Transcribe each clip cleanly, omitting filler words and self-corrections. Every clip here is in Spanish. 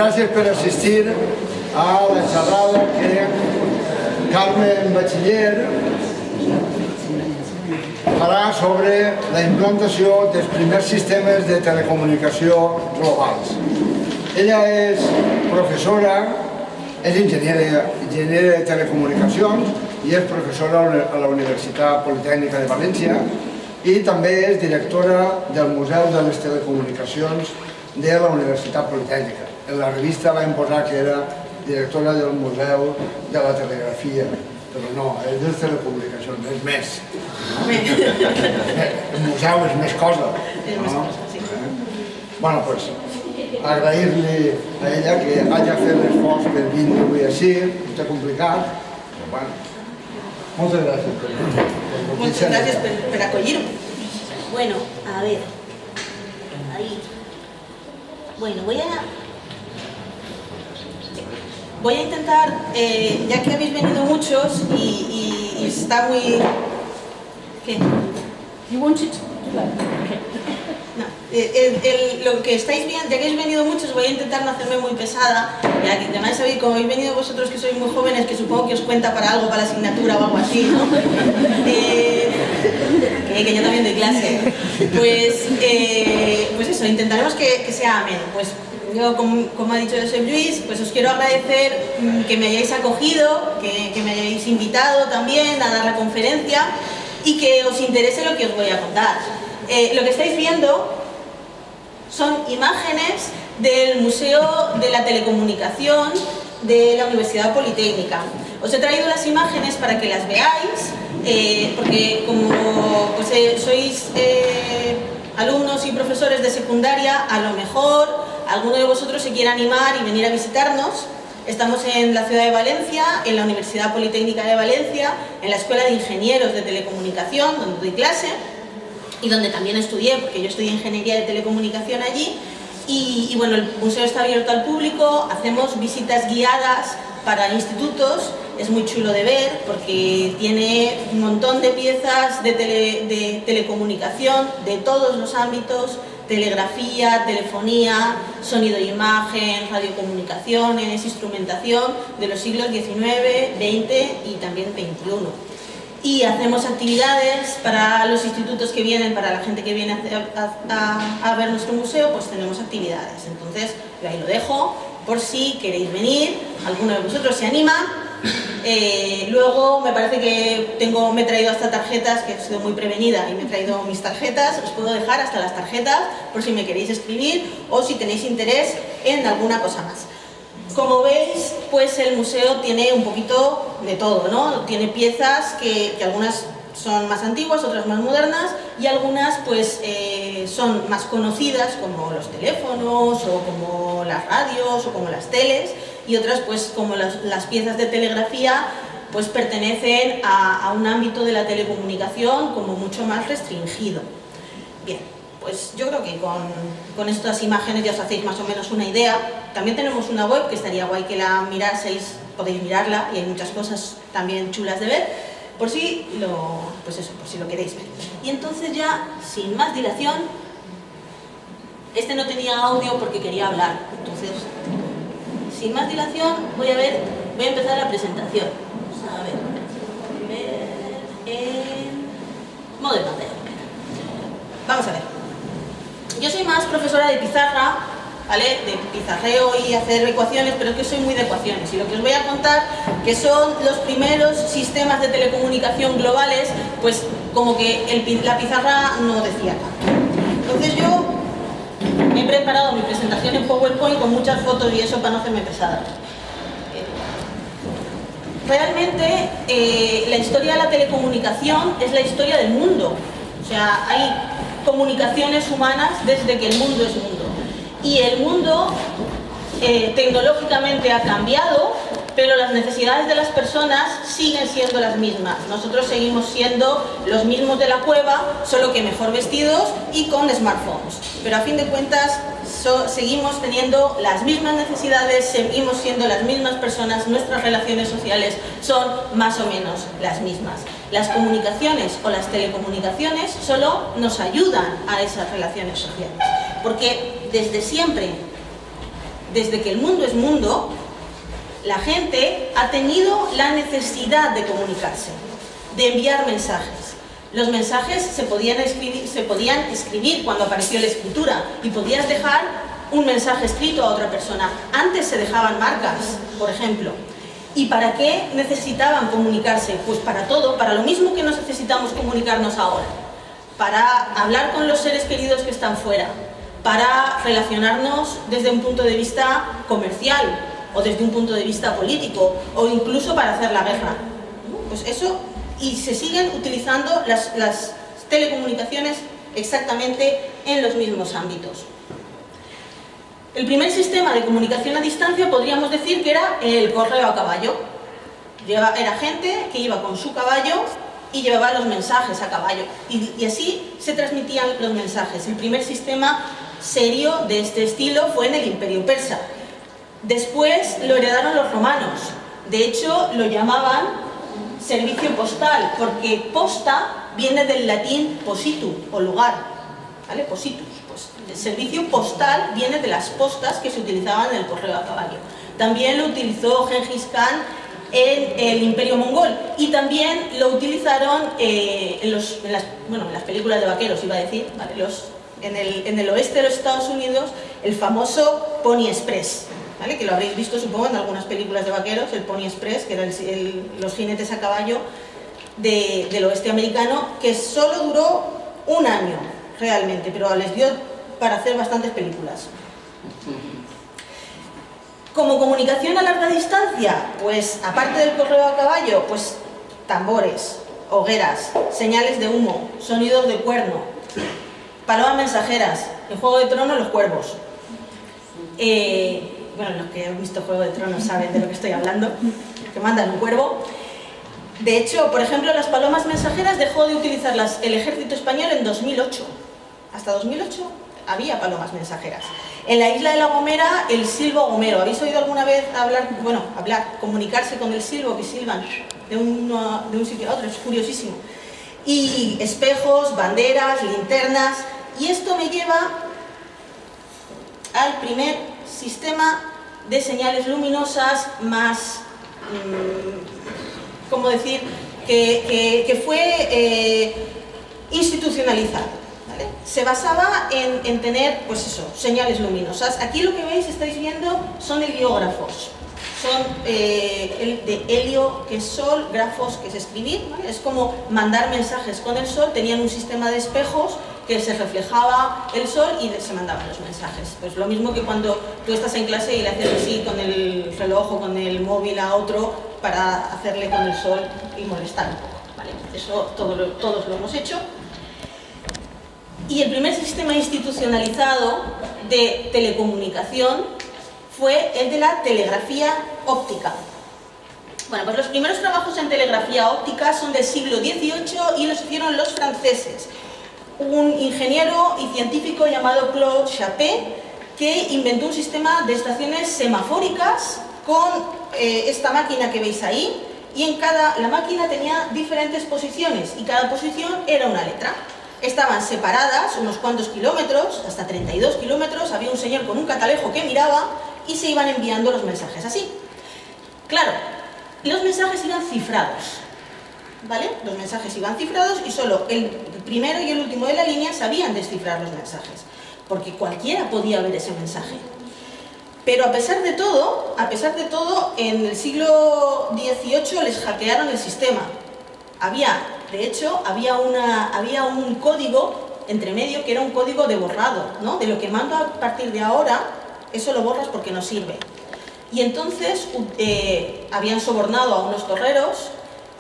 gràcies per assistir a la xerrada que Carmen Batxiller farà sobre la implantació dels primers sistemes de telecomunicació globals. Ella és professora, és enginyera de telecomunicacions i és professora a la Universitat Politècnica de València i també és directora del Museu de les Telecomunicacions de la Universitat Politècnica. En la revista vam posar que era directora del Museu de la Telegrafia, però no, és de les telecomunicacions, és més. El museu és més cosa. Bueno, doncs, agrair-li a ella que hagi fet l'esforç per vindre avui així, està complicat, però bueno, moltes gràcies. Muchas gracias por acollir-me. Bueno, a ver, ahí. Bueno, voy a intentar, ya que habéis venido muchos y está muy... ¿Qué? You wanted to... No, lo que estáis viendo, ya que habéis venido muchos, voy a intentar no hacerme muy pesada. Ya que además sabéis, como habéis venido vosotros que sois muy jóvenes, que supongo que os cuenta para algo, para la asignatura o algo así, ¿no? Que yo también doy clase. Pues eso, intentaremos que sea ameno. Pues yo, como ha dicho Josep Lluís, pues os quiero agradecer que me hayáis acogido, que me hayáis invitado también a dar la conferencia y que os interese lo que os voy a contar. Lo que estáis viendo son imágenes del Museo de la Telecomunicación de la Universidad Politécnica. Os he traído las imágenes para que las veáis, porque como sois alumnos y profesores de secundaria, a lo mejor alguno de vosotros se quiere animar y venir a visitarnos. Estamos en la ciudad de Valencia, en la Universidad Politécnica de Valencia, en la Escuela de Ingenieros de Telecomunicación, donde doy clase y donde también estudié, porque yo estudié Ingeniería de Telecomunicación allí. Y bueno, el museo está abierto al público, hacemos visitas guiadas para institutos, es muy chulo de ver porque tiene un montón de piezas de telecomunicación de todos los ámbitos, telegrafía, telefonía, sonido e imagen, radiocomunicaciones, instrumentación de los siglos XIX, XX y también XXI. Y hacemos actividades para los institutos que vienen, para la gente que viene a ver nuestro museo, pues tenemos actividades. Entonces, yo ahí lo dejo, por si queréis venir, alguno de vosotros se anima. Luego me parece que me he traído hasta tarjetas, que he sido muy prevenida y me he traído mis tarjetas. Os puedo dejar hasta las tarjetas por si me queréis escribir o si tenéis interés en alguna cosa más. Como veis, pues el museo tiene un poquito de todo, ¿no? Tiene piezas que algunas son más antiguas, otras más modernas y algunas pues son más conocidas como los teléfonos o como las radios o como las teles, y otras pues como las piezas de telegrafía pues pertenecen a un ámbito de la telecomunicación como mucho más restringido. Bien, pues yo creo que con estas imágenes ya os hacéis más o menos una idea. También tenemos una web que estaría guay que la miraseis, podéis mirarla y hay muchas cosas también chulas de ver, por si lo queréis ver. Y entonces ya, sin más dilación, no tenía audio porque quería hablar, entonces, sin más dilación, voy a empezar la presentación. A ver, modo de pantalla. Vamos a ver. Yo soy más profesora de pizarra, ¿vale? De pizarreo y hacer ecuaciones, pero es que soy muy de ecuaciones. Y lo que os voy a contar, que son los primeros sistemas de telecomunicación globales, pues como que la pizarra no decía tanto. Entonces yo me he preparado mi presentación en PowerPoint con muchas fotos y eso para no hacerme pesada. Realmente la historia de la telecomunicación es la historia del mundo. O sea, hay comunicaciones humanas desde que el mundo es mundo. Y el mundo tecnológicamente ha cambiado, pero las necesidades de las personas siguen siendo las mismas. Nosotros seguimos siendo los mismos de la cueva, solo que mejor vestidos y con smartphones. Pero a fin de cuentas seguimos teniendo las mismas necesidades, seguimos siendo las mismas personas, nuestras relaciones sociales son más o menos las mismas. Las comunicaciones o las telecomunicaciones solo nos ayudan a esas relaciones sociales, porque desde siempre desde que el mundo es mundo, la gente ha tenido la necesidad de comunicarse, de enviar mensajes. Los mensajes se podían escribir cuando apareció la escritura y podías dejar un mensaje escrito a otra persona. Antes se dejaban marcas, por ejemplo. ¿Y para qué necesitaban comunicarse? Pues para todo, para lo mismo que nos necesitamos comunicarnos ahora. Para hablar con los seres queridos que están fuera, para relacionarnos desde un punto de vista comercial o desde un punto de vista político o incluso para hacer la guerra. Pues eso, y se siguen utilizando las telecomunicaciones exactamente en los mismos ámbitos. El primer sistema de comunicación a distancia podríamos decir que era el correo a caballo. Era gente que iba con su caballo y llevaba los mensajes a caballo. Y así se transmitían los mensajes. El primer sistema serio de este estilo fue en el Imperio Persa. Después lo heredaron los romanos. De hecho, lo llamaban servicio postal, porque posta viene del latín positum, o lugar, ¿vale? Positus. Pues el servicio postal viene de las postas que se utilizaban en el correo a caballo. También lo utilizó Gengis Khan en el Imperio Mongol y también lo utilizaron en las películas de vaqueros, iba a decir, ¿vale? En el oeste de los Estados Unidos, el famoso Pony Express, ¿vale? Que lo habréis visto, supongo, en algunas películas de vaqueros, el Pony Express, que eran los jinetes a caballo del oeste americano, que solo duró un año realmente, pero les dio para hacer bastantes películas. Como comunicación a larga distancia, pues aparte del correo a caballo, pues tambores, hogueras, señales de humo, sonidos de cuerno, palomas mensajeras, en Juego de Tronos los cuervos. Bueno, los que han visto Juego de Tronos saben de lo que estoy hablando, que mandan un cuervo. De hecho, por ejemplo, las palomas mensajeras dejó de utilizarlas el ejército español en 2008. Hasta 2008 había palomas mensajeras. En la isla de La Gomera, el silbo gomero. ¿Habéis oído alguna vez comunicarse con el silbo que silban de un sitio a otro? Es curiosísimo. Y espejos, banderas, linternas. Y esto me lleva al primer sistema de señales luminosas más, ¿cómo decir?, que fue institucionalizado. ¿Vale? Se basaba en tener, pues eso, señales luminosas. Aquí lo que veis, estáis viendo, son heliógrafos. Son de helio, que es sol, grafos, que es escribir, ¿vale? Es como mandar mensajes con el sol. Tenían un sistema de espejos que se reflejaba el sol y se mandaban los mensajes. Pues lo mismo que cuando tú estás en clase y le haces así con el reloj o con el móvil a otro para hacerle con el sol y molestar un poco, ¿vale? Eso todos lo hemos hecho. Y el primer sistema institucionalizado de telecomunicación fue el de la telegrafía óptica. Bueno, pues los primeros trabajos en telegrafía óptica son del siglo XVIII y los hicieron los franceses. Un ingeniero y científico llamado Claude Chappé, que inventó un sistema de estaciones semafóricas con esta máquina que veis ahí, y la máquina tenía diferentes posiciones y cada posición era una letra. Estaban separadas unos cuantos kilómetros, hasta 32 kilómetros, había un señor con un catalejo que miraba y se iban enviando los mensajes así. Claro, los mensajes iban cifrados, ¿vale? Los mensajes iban cifrados y solo el primero y el último de la línea sabían descifrar los mensajes, porque cualquiera podía ver ese mensaje. Pero a pesar de todo, en el siglo XVIII les hackearon el sistema. De hecho, había un código entre medio que era un código de borrado, ¿no? De lo que mando a partir de ahora, eso lo borras porque no sirve. Y entonces habían sobornado a unos torreros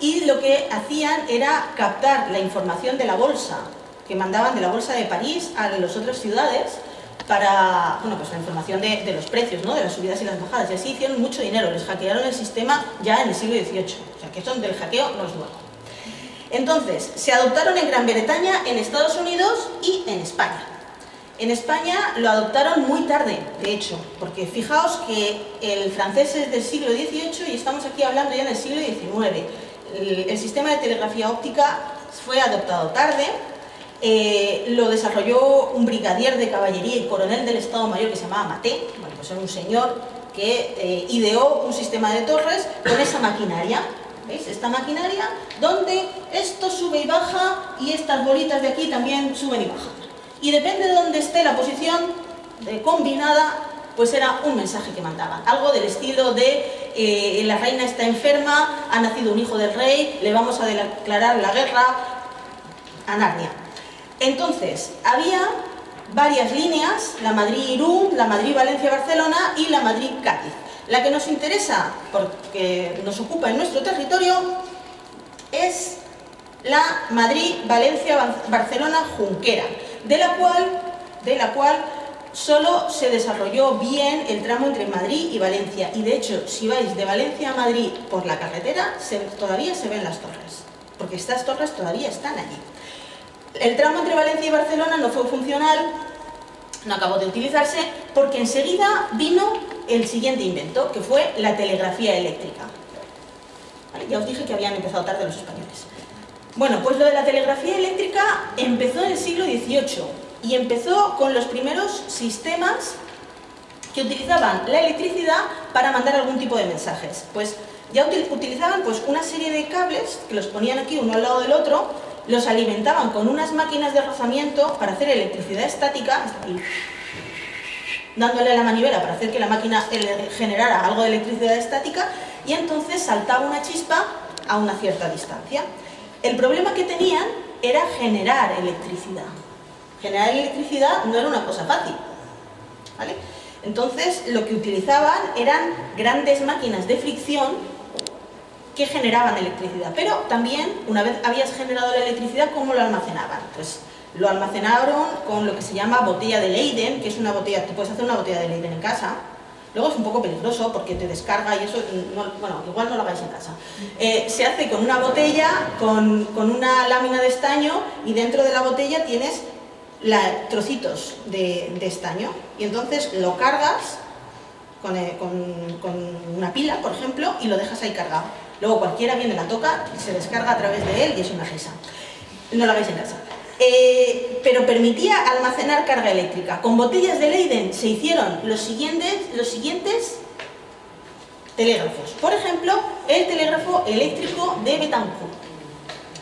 y lo que hacían era captar la información de la bolsa, que mandaban de la bolsa de París a las otras ciudades para, pues la información de los precios, ¿no? De las subidas y las bajadas. Y así hicieron mucho dinero, les hackearon el sistema ya en el siglo XVIII. O sea, que esto del hackeo no es nuevo. Entonces, se adoptaron en Gran Bretaña, en Estados Unidos y en España. En España lo adoptaron muy tarde, de hecho, porque fijaos que el francés es del siglo XVIII y estamos aquí hablando ya del siglo XIX. El sistema de telegrafía óptica fue adoptado tarde. lo desarrolló un brigadier de caballería y coronel del Estado Mayor que se llamaba Maté. Bueno, pues era un señor que ideó un sistema de torres con esa maquinaria. ¿Veis? Esta maquinaria donde esto sube y baja y estas bolitas de aquí también suben y bajan. Y depende de dónde esté la posición combinada, pues era un mensaje que mandaban. Algo del estilo de la reina está enferma, ha nacido un hijo del rey, le vamos a declarar la guerra a Narnia. Entonces, había varias líneas, la Madrid-Irún, la Madrid-Valencia-Barcelona y la Madrid-Cádiz. La que nos interesa, porque nos ocupa en nuestro territorio, es la Madrid-Valencia-Barcelona-Junquera, de la cual solo se desarrolló bien el tramo entre Madrid y Valencia. Y de hecho, si vais de Valencia a Madrid por la carretera, todavía se ven las torres, porque estas torres todavía están allí. El tramo entre Valencia y Barcelona no fue funcional, no acabó de utilizarse, porque enseguida vino el siguiente invento, que fue la telegrafía eléctrica. Vale, ya os dije que habían empezado tarde los españoles. Bueno, pues lo de la telegrafía eléctrica empezó en el siglo XVIII y empezó con los primeros sistemas que utilizaban la electricidad para mandar algún tipo de mensajes. Pues ya utilizaban pues una serie de cables que los ponían aquí uno al lado del otro, los alimentaban con unas máquinas de rozamiento para hacer electricidad estática, dándole a la manivela para hacer que la máquina generara algo de electricidad estática, y entonces saltaba una chispa a una cierta distancia. El problema que tenían era generar electricidad. Generar electricidad no era una cosa fácil, ¿vale? Entonces lo que utilizaban eran grandes máquinas de fricción que generaban electricidad, pero también, una vez habías generado la electricidad, ¿cómo lo almacenaban? Pues lo almacenaron con lo que se llama botella de Leyden, que es una botella, te puedes hacer una botella de Leyden en casa. Luego es un poco peligroso porque te descarga y eso, bueno, igual no lo hagáis en casa. Se hace con una botella, con una lámina de estaño, y dentro de la botella tienes trocitos de estaño, y entonces lo cargas con una pila, por ejemplo, y lo dejas ahí cargado. Luego cualquiera viene, la toca, se descarga a través de él y es una risa. No lo hagáis en casa. Pero permitía almacenar carga eléctrica. Con botellas de Leyden se hicieron los siguientes telégrafos. Por ejemplo, el telégrafo eléctrico de Betancourt,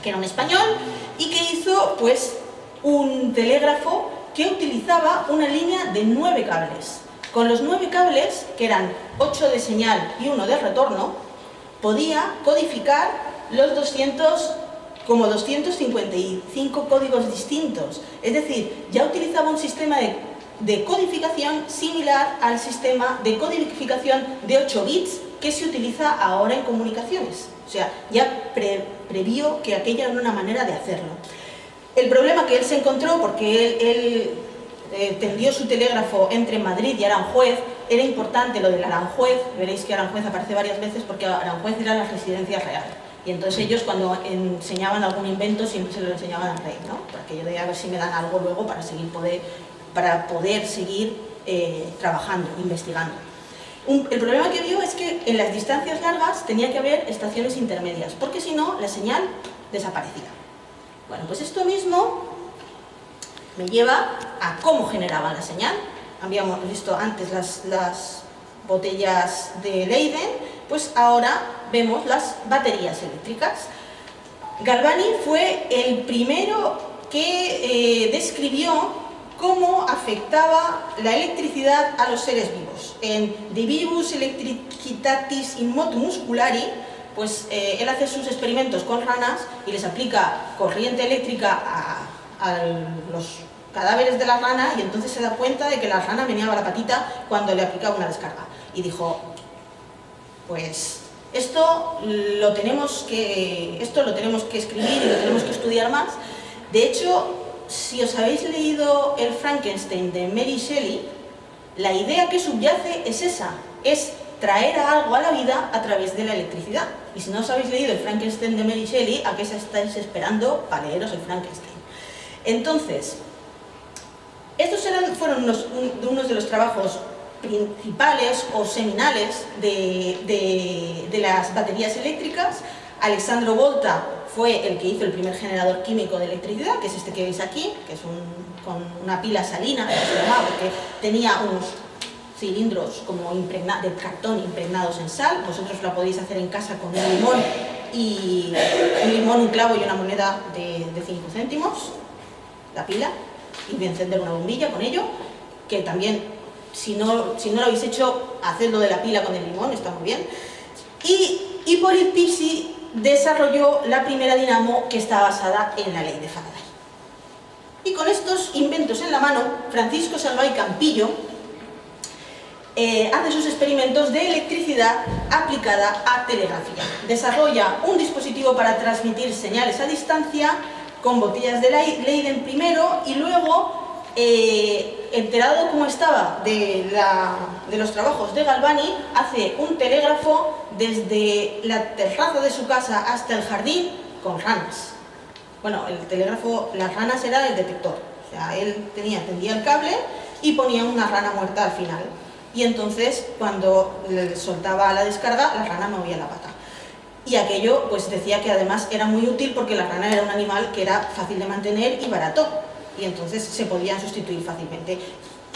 que era un español y que hizo pues un telégrafo que utilizaba una línea de 9 cables. Con los 9 cables, que eran 8 de señal y 1 de retorno, podía codificar los 255 códigos distintos. Es decir, ya utilizaba un sistema de codificación similar al sistema de codificación de 8 bits que se utiliza ahora en comunicaciones. O sea, ya previó que aquella era una manera de hacerlo. El problema que él se encontró, porque él tendió su telégrafo entre Madrid y Aranjuez, era importante lo del Aranjuez. Veréis que Aranjuez aparece varias veces porque Aranjuez era la residencia real. Y entonces ellos, cuando enseñaban algún invento, siempre se lo enseñaban al rey, ¿no? Para que yo de a ver si me dan algo luego para poder seguir trabajando, investigando. El problema que vio es que en las distancias largas tenía que haber estaciones intermedias, porque si no, la señal desaparecía. Bueno, pues esto mismo me lleva a cómo generaban la señal. Habíamos visto antes las botellas de Leyden, pues ahora vemos las baterías eléctricas. Galvani fue el primero que describió cómo afectaba la electricidad a los seres vivos. En De Vivus Electricitatis in Motu Musculari, pues él hace sus experimentos con ranas y les aplica corriente eléctrica a los cadáveres de la rana, y entonces se da cuenta de que la rana meneaba la patita cuando le aplicaba una descarga. Y dijo, pues esto lo tenemos que escribir y lo tenemos que estudiar más. De hecho, si os habéis leído el Frankenstein de Mary Shelley, la idea que subyace es esa, es traer a algo a la vida a través de la electricidad. Y si no os habéis leído el Frankenstein de Mary Shelley, ¿a qué se estáis esperando para leeros el Frankenstein? Entonces, estos fueron unos de los trabajos principales o seminales de las baterías eléctricas. Alessandro Volta fue el que hizo el primer generador químico de electricidad, que es este que veis aquí, que es con una pila salina, que se llamaba, porque tenía unos cilindros como de cartón impregnados en sal. Vosotros la podéis hacer en casa con un clavo y una moneda de 5 céntimos, la pila, y encender una bombilla con ello, que también, si no lo habéis hecho, hacedlo de la pila con el limón, está muy bien. Y Hippolyte Pixii desarrolló la primera dinamo, que está basada en la ley de Faraday. Y con estos inventos en la mano, Francisco Salvay Campillo hace sus experimentos de electricidad aplicada a telegrafía. Desarrolla un dispositivo para transmitir señales a distancia con botellas de Leyden primero, y luego, enterado como estaba de los trabajos de Galvani, hace un telégrafo desde la terraza de su casa hasta el jardín con ranas. Bueno, el telégrafo, las ranas era el detector, o sea, él tendía el cable y ponía una rana muerta al final. Y entonces, cuando le soltaba la descarga, la rana movía la pata. Y aquello, pues decía que además era muy útil porque la rana era un animal que era fácil de mantener y barato. Y entonces se podían sustituir fácilmente.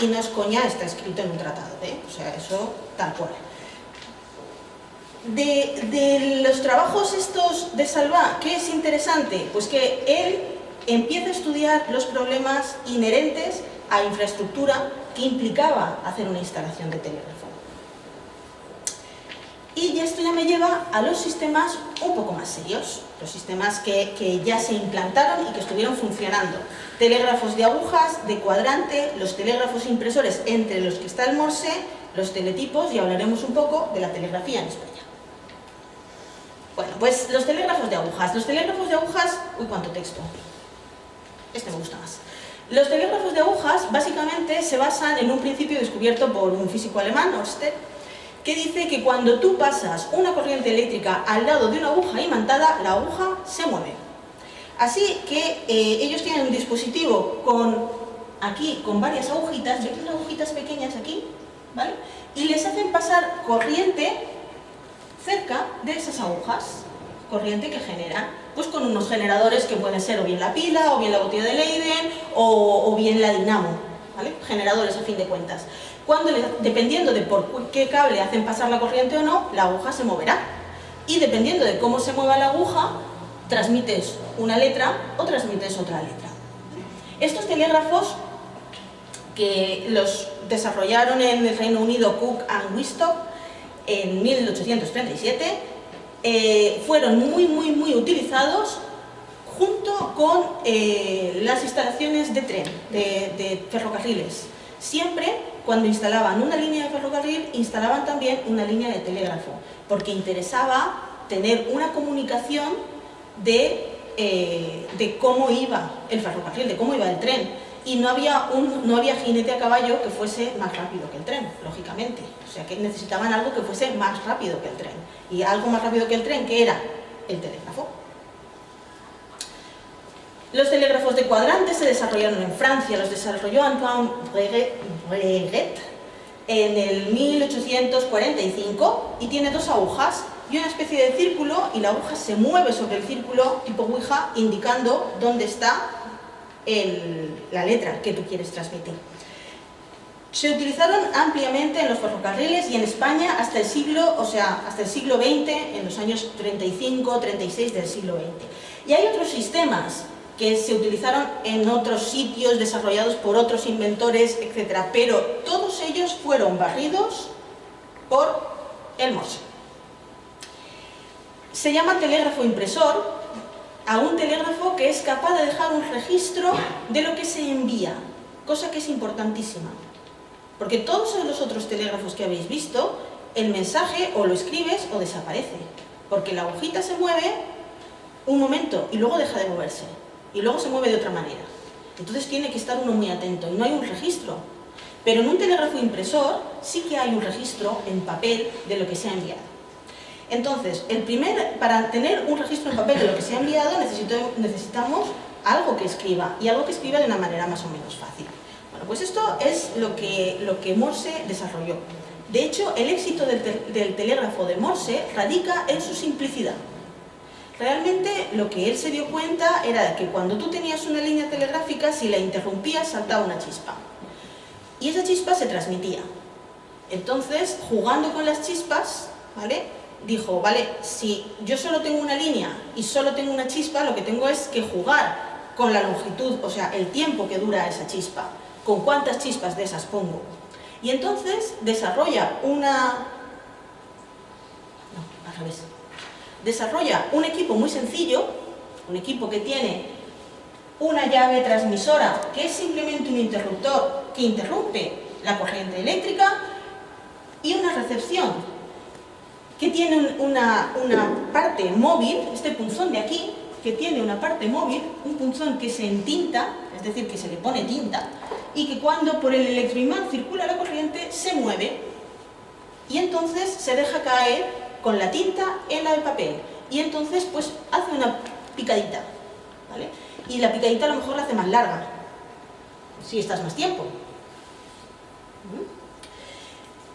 Y no es coña, está escrito en un tratado, ¿eh? O sea, eso tal cual. De los trabajos estos de Salvay, ¿qué es interesante? Pues que él empieza a estudiar los problemas inherentes a infraestructura que implicaba hacer una instalación de telégrafo. Y esto ya me lleva a los sistemas un poco más serios, los sistemas que ya se implantaron y que estuvieron funcionando. Telégrafos de agujas, de cuadrante, los telégrafos impresores, entre los que está el Morse, los teletipos, y hablaremos un poco de la telegrafía en España. Bueno, pues los telégrafos de agujas. Los telégrafos de agujas... Uy, cuánto texto. Este me gusta más. Los telégrafos de agujas básicamente se basan en un principio descubierto por un físico alemán, Ørsted, que dice que cuando tú pasas una corriente eléctrica al lado de una aguja imantada, la aguja se mueve. Así que ellos tienen un dispositivo con varias agujitas, ¿veis las agujitas pequeñas aquí? ¿Vale? Y les hacen pasar corriente cerca de esas agujas, corriente que generan, pues con unos generadores que pueden ser o bien la pila, o bien la botella de Leyden, o bien la dinamo, ¿vale? Generadores a fin de cuentas. Dependiendo de por qué cable hacen pasar la corriente o no, la aguja se moverá. Y dependiendo de cómo se mueva la aguja, transmites una letra o transmites otra letra. Estos telégrafos, que los desarrollaron en el Reino Unido Cook and Wistock en 1837, fueron muy utilizados junto con las instalaciones de tren, de ferrocarriles. Siempre, cuando instalaban una línea de ferrocarril, instalaban también una línea de telégrafo, porque interesaba tener una comunicación de cómo iba el ferrocarril, de cómo iba el tren. Y no había jinete a caballo que fuese más rápido que el tren, lógicamente. O sea que necesitaban algo que fuese más rápido que el tren. Y algo más rápido que el tren, ¿qué era? El telégrafo. Los telégrafos de cuadrante se desarrollaron en Francia, los desarrolló Antoine Breguet en el 1845 y tiene dos agujas y una especie de círculo, y la aguja se mueve sobre el círculo tipo Ouija, indicando dónde está la letra que tú quieres transmitir. Se utilizaron ampliamente en los ferrocarriles y en España hasta el siglo XX, en los años 35-36 del siglo XX. Y hay otros sistemas que se utilizaron en otros sitios, desarrollados por otros inventores, etc. Pero todos ellos fueron barridos por el Morse. Se llama telégrafo impresor a un telégrafo que es capaz de dejar un registro de lo que se envía, cosa que es importantísima. Porque todos los otros telégrafos que habéis visto, el mensaje o lo escribes o desaparece. Porque la agujita se mueve un momento y luego deja de moverse. Y luego se mueve de otra manera. Entonces tiene que estar uno muy atento y no hay un registro. Pero en un telégrafo impresor sí que hay un registro en papel de lo que se ha enviado. Entonces, para tener un registro en papel de lo que se ha enviado necesitamos algo que escriba, y algo que escriba de una manera más o menos fácil. Bueno, pues esto es lo que Morse desarrolló. De hecho, el éxito del telégrafo de Morse radica en su simplicidad. Realmente lo que él se dio cuenta era que cuando tú tenías una línea telegráfica, si la interrumpías saltaba una chispa. Y esa chispa se transmitía. Entonces, jugando con las chispas, ¿vale?, dijo, vale, si yo solo tengo una línea y solo tengo una chispa, lo que tengo es que jugar con la longitud, o sea, el tiempo que dura esa chispa, con cuántas chispas de esas pongo. Y entonces desarrolla desarrolla un equipo muy sencillo, un equipo que tiene una llave transmisora, que es simplemente un interruptor que interrumpe la corriente eléctrica, y una recepción que tiene una parte móvil, este punzón de aquí, que tiene una parte móvil, un punzón que se entinta, es decir, que se le pone tinta, y que cuando por el electroimán circula la corriente, se mueve, y entonces se deja caer con la tinta en el papel, y entonces pues hace una picadita, ¿vale? Y la picadita a lo mejor la hace más larga, si estás más tiempo.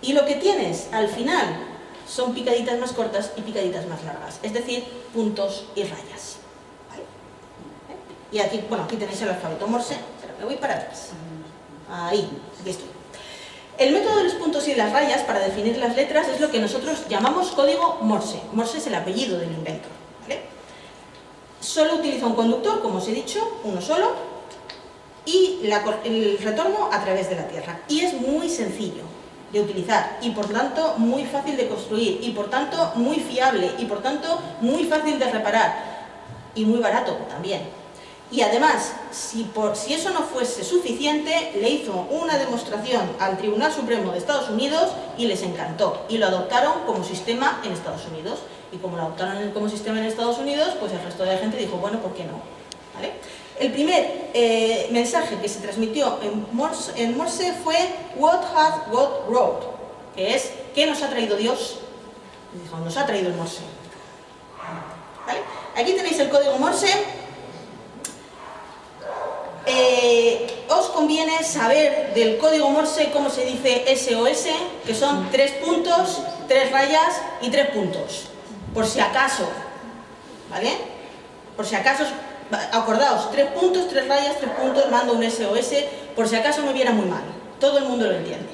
Y lo que tienes al final son picaditas más cortas y picaditas más largas, es decir, puntos y rayas, ¿vale? Y aquí, bueno, aquí tenéis el alfabeto Morse, pero me voy para atrás. Ahí, aquí estoy. El método de los puntos y las rayas para definir las letras es lo que nosotros llamamos código Morse. Morse es el apellido del inventor, ¿vale? Solo utiliza un conductor, como os he dicho, uno solo, y el retorno a través de la Tierra. Y es muy sencillo de utilizar, y por tanto muy fácil de construir, y por tanto muy fiable, y por tanto muy fácil de reparar, y muy barato también. Y además, si eso no fuese suficiente, le hizo una demostración al Tribunal Supremo de Estados Unidos y les encantó, y lo adoptaron como sistema en Estados Unidos. Y como lo adoptaron como sistema en Estados Unidos, pues el resto de la gente dijo, bueno, ¿por qué no? ¿Vale? El primer mensaje que se transmitió en Morse fue What hath God wrote, que es ¿qué nos ha traído Dios? Y dijo, nos ha traído el Morse. ¿Vale? Aquí tenéis el código Morse. Os conviene saber del código Morse cómo se dice SOS, que son 3 puntos, 3 rayas y 3 puntos. Por si acaso, ¿vale? Por si acaso, acordaos, 3 puntos, 3 rayas, 3 puntos, mando un SOS, por si acaso me viera muy mal. Todo el mundo lo entiende.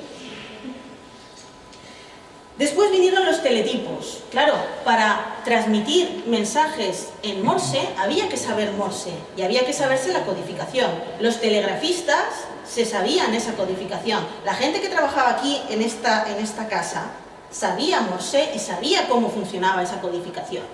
Después vinieron los teletipos. Claro, para transmitir mensajes en Morse había que saber Morse y había que saberse la codificación. Los telegrafistas se sabían esa codificación. La gente que trabajaba aquí en esta casa sabía Morse y sabía cómo funcionaba esa codificación.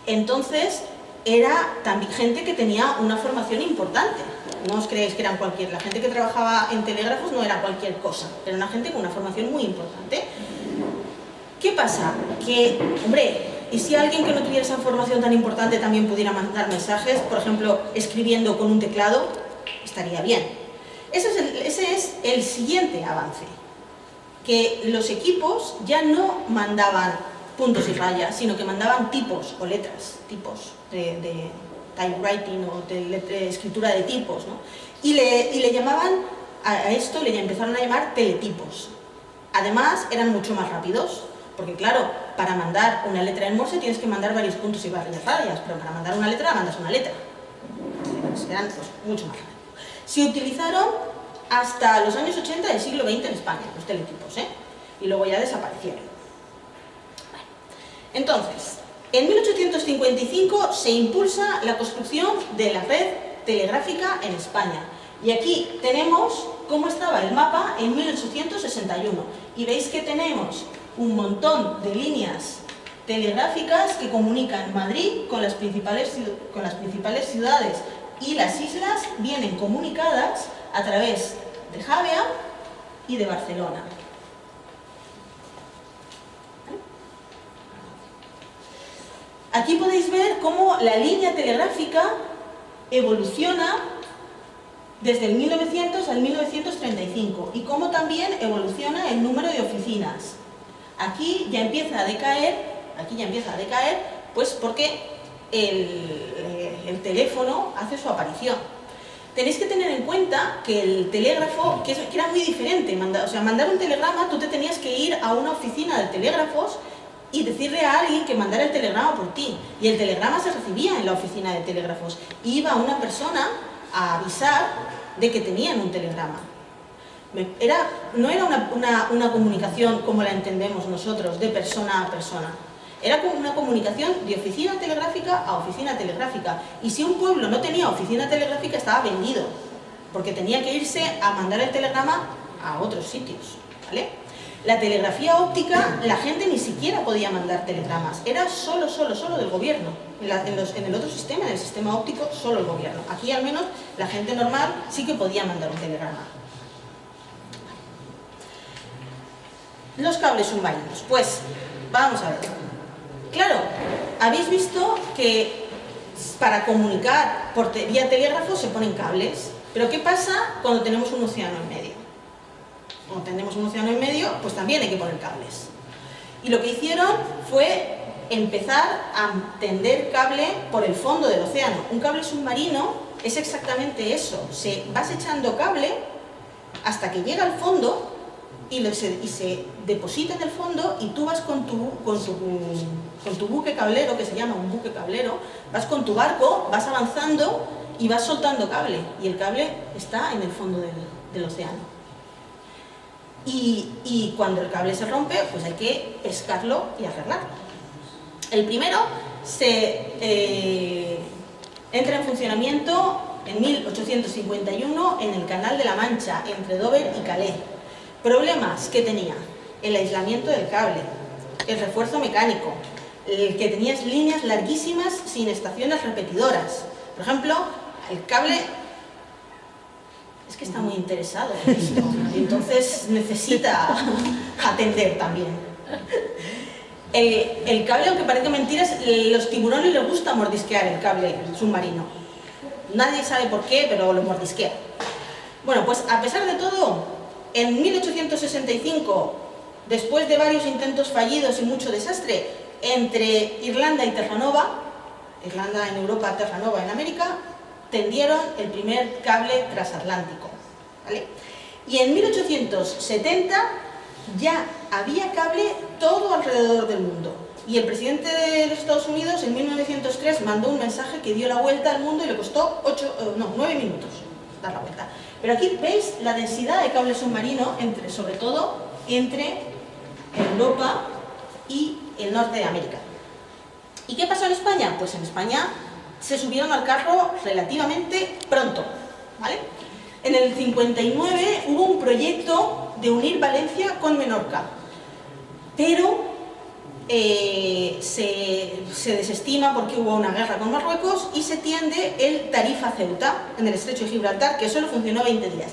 Entonces, era también gente que tenía una formación importante. No os creéis que eran la gente que trabajaba en telégrafos no era cualquier cosa, era una gente con una formación muy importante. ¿Qué pasa? Que, hombre, ¿y si alguien que no tuviera esa formación tan importante también pudiera mandar mensajes, por ejemplo, escribiendo con un teclado? Estaría bien. Ese es el siguiente avance, que los equipos ya no mandaban puntos y rayas, sino que mandaban tipos o letras, tipos de typewriting o de escritura de tipos, ¿no? Y le llamaban, a esto le empezaron a llamar teletipos. Además, eran mucho más rápidos. Porque claro, para mandar una letra en Morse tienes que mandar varios puntos y varias rayas, pero para mandar una letra, mandas una letra. Eran pues, mucho más rápidos. Se utilizaron hasta los años 80 del siglo XX en España, los teletipos, y luego ya desaparecieron. Bueno, entonces, en 1855 se impulsa la construcción de la red telegráfica en España. Y aquí tenemos cómo estaba el mapa en 1861. Y veis que tenemos un montón de líneas telegráficas que comunican Madrid con las principales ciudades, y las islas vienen comunicadas a través de Javea y de Barcelona. Aquí podéis ver cómo la línea telegráfica evoluciona desde el 1900 al 1935 y cómo también evoluciona el número de oficinas. Aquí ya empieza a decaer, pues porque el teléfono hace su aparición. Tenéis que tener en cuenta que el telégrafo, que era muy diferente, mandar un telegrama, tú te tenías que ir a una oficina de telégrafos y decirle a alguien que mandara el telegrama por ti. Y el telegrama se recibía en la oficina de telégrafos. Y iba una persona a avisar de que tenían un telegrama. No era una comunicación como la entendemos nosotros, de persona a persona. Era como una comunicación de oficina telegráfica a oficina telegráfica. Y si un pueblo no tenía oficina telegráfica, estaba vendido, porque tenía que irse a mandar el telegrama a otros sitios, ¿vale? La telegrafía óptica, la gente ni siquiera podía mandar telegramas, era solo del gobierno. En el otro sistema, en el sistema óptico, solo el gobierno. Aquí al menos la gente normal sí que podía mandar un telegrama. Los cables submarinos, pues vamos a ver. Claro, habéis visto que para comunicar por vía telégrafo se ponen cables, pero ¿qué pasa cuando tenemos un océano en medio? Cuando tenemos un océano en medio, pues también hay que poner cables. Y lo que hicieron fue empezar a tender cable por el fondo del océano. Un cable submarino es exactamente eso. Vas echando cable hasta que llega al fondo y se deposita en el fondo, y tú vas con tu buque cablero, que se llama un buque cablero, vas con tu barco, vas avanzando y vas soltando cable. Y el cable está en el fondo del océano. Y cuando el cable se rompe, pues hay que pescarlo y arreglarlo. El primero entra en funcionamiento en 1851 en el Canal de la Mancha, entre Dover y Calais. Problemas que tenía: el aislamiento del cable, el refuerzo mecánico, el que tenías líneas larguísimas sin estaciones repetidoras. Por ejemplo, el cable es que está muy interesado en esto, entonces necesita atender también. El cable, aunque parezca mentiras, los tiburones les gusta mordisquear el cable submarino. Nadie sabe por qué, pero lo mordisquea. Bueno, pues a pesar de todo, en 1865, después de varios intentos fallidos y mucho desastre entre Irlanda y Terranova, Irlanda en Europa, Terranova en América, tendieron el primer cable transatlántico, ¿vale? Y en 1870 ya había cable todo alrededor del mundo. Y el presidente de los Estados Unidos en 1903 mandó un mensaje que dio la vuelta al mundo y le costó 9 minutos dar la vuelta. Pero aquí veis la densidad de cable submarino, sobre todo entre Europa y el norte de América. ¿Y qué pasó en España? Pues en España se subieron al carro relativamente pronto, ¿vale? En el 59 hubo un proyecto de unir Valencia con Menorca, pero se desestima porque hubo una guerra con Marruecos y se tiende el Tarifa-Ceuta en el estrecho de Gibraltar, que solo funcionó 20 días.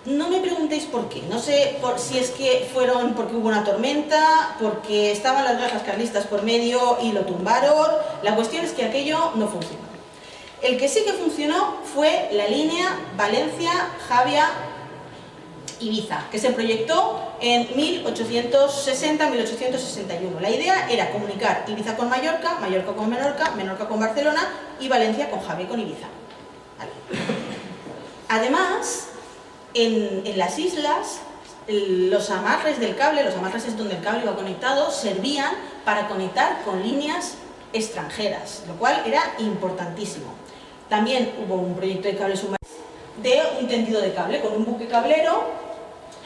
No me preguntéis por qué, no sé si es que fueron porque hubo una tormenta, porque estaban las guerras carlistas por medio y lo tumbaron. La cuestión es que aquello no funcionó. El que sí que funcionó fue la línea Valencia-Javia-Ibiza, que se proyectó en 1860-1861. La idea era comunicar Ibiza con Mallorca, Mallorca con Menorca, Menorca con Barcelona y Valencia con Javia y con Ibiza. ¿Vale? Además, en las islas, los amarres del cable, los amarres es donde el cable iba conectado, servían para conectar con líneas extranjeras, lo cual era importantísimo. También hubo un proyecto de cable submarino de un tendido de cable con un buque cablero.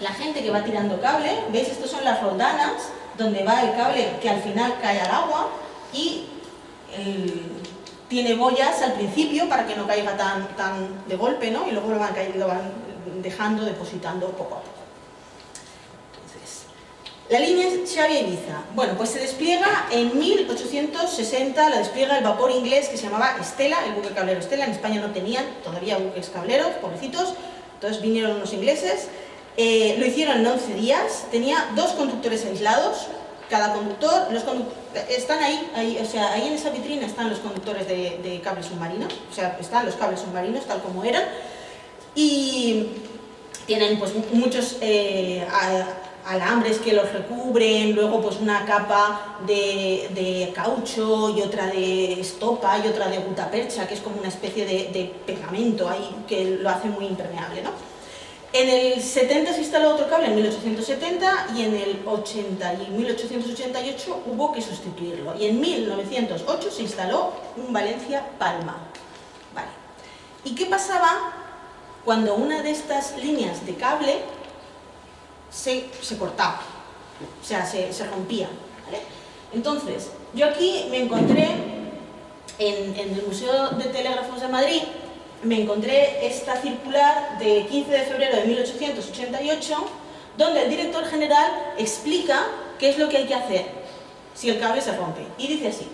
La gente que va tirando cable, ¿veis? Estos son las roldanas donde va el cable que al final cae al agua y tiene boyas al principio para que no caiga tan de golpe, ¿no? Y luego lo van dejando, depositando poco a poco. Entonces, la línea Xavia-Ibiza, bueno, pues se despliega en 1860, la despliega el vapor inglés que se llamaba Estela, el buque cablero Estela. En España no tenían todavía buques cableros, pobrecitos, entonces vinieron unos ingleses. Lo hicieron en 11 días, tenía 2 conductores aislados, cada conductor, están ahí, o sea, ahí en esa vitrina están los conductores de cable submarino, o sea, están los cables submarinos tal como eran, y tienen pues muchos alambres que los recubren, luego pues una capa de caucho y otra de estopa y otra de gutapercha, que es como una especie de pegamento ahí que lo hace muy impermeable, ¿no? En el 70 se instaló otro cable, en 1870, y en el 80 y 1888 hubo que sustituirlo. Y en 1908 se instaló un Valencia-Palma. Vale. ¿Y qué pasaba cuando una de estas líneas de cable se cortaba? O sea, se rompía. ¿Vale? Entonces, yo aquí me encontré, en el Museo de Telégrafos de Madrid, me encontré esta circular de 15 de febrero de 1888, donde el director general explica qué es lo que hay que hacer si el cable se rompe. Y dice así: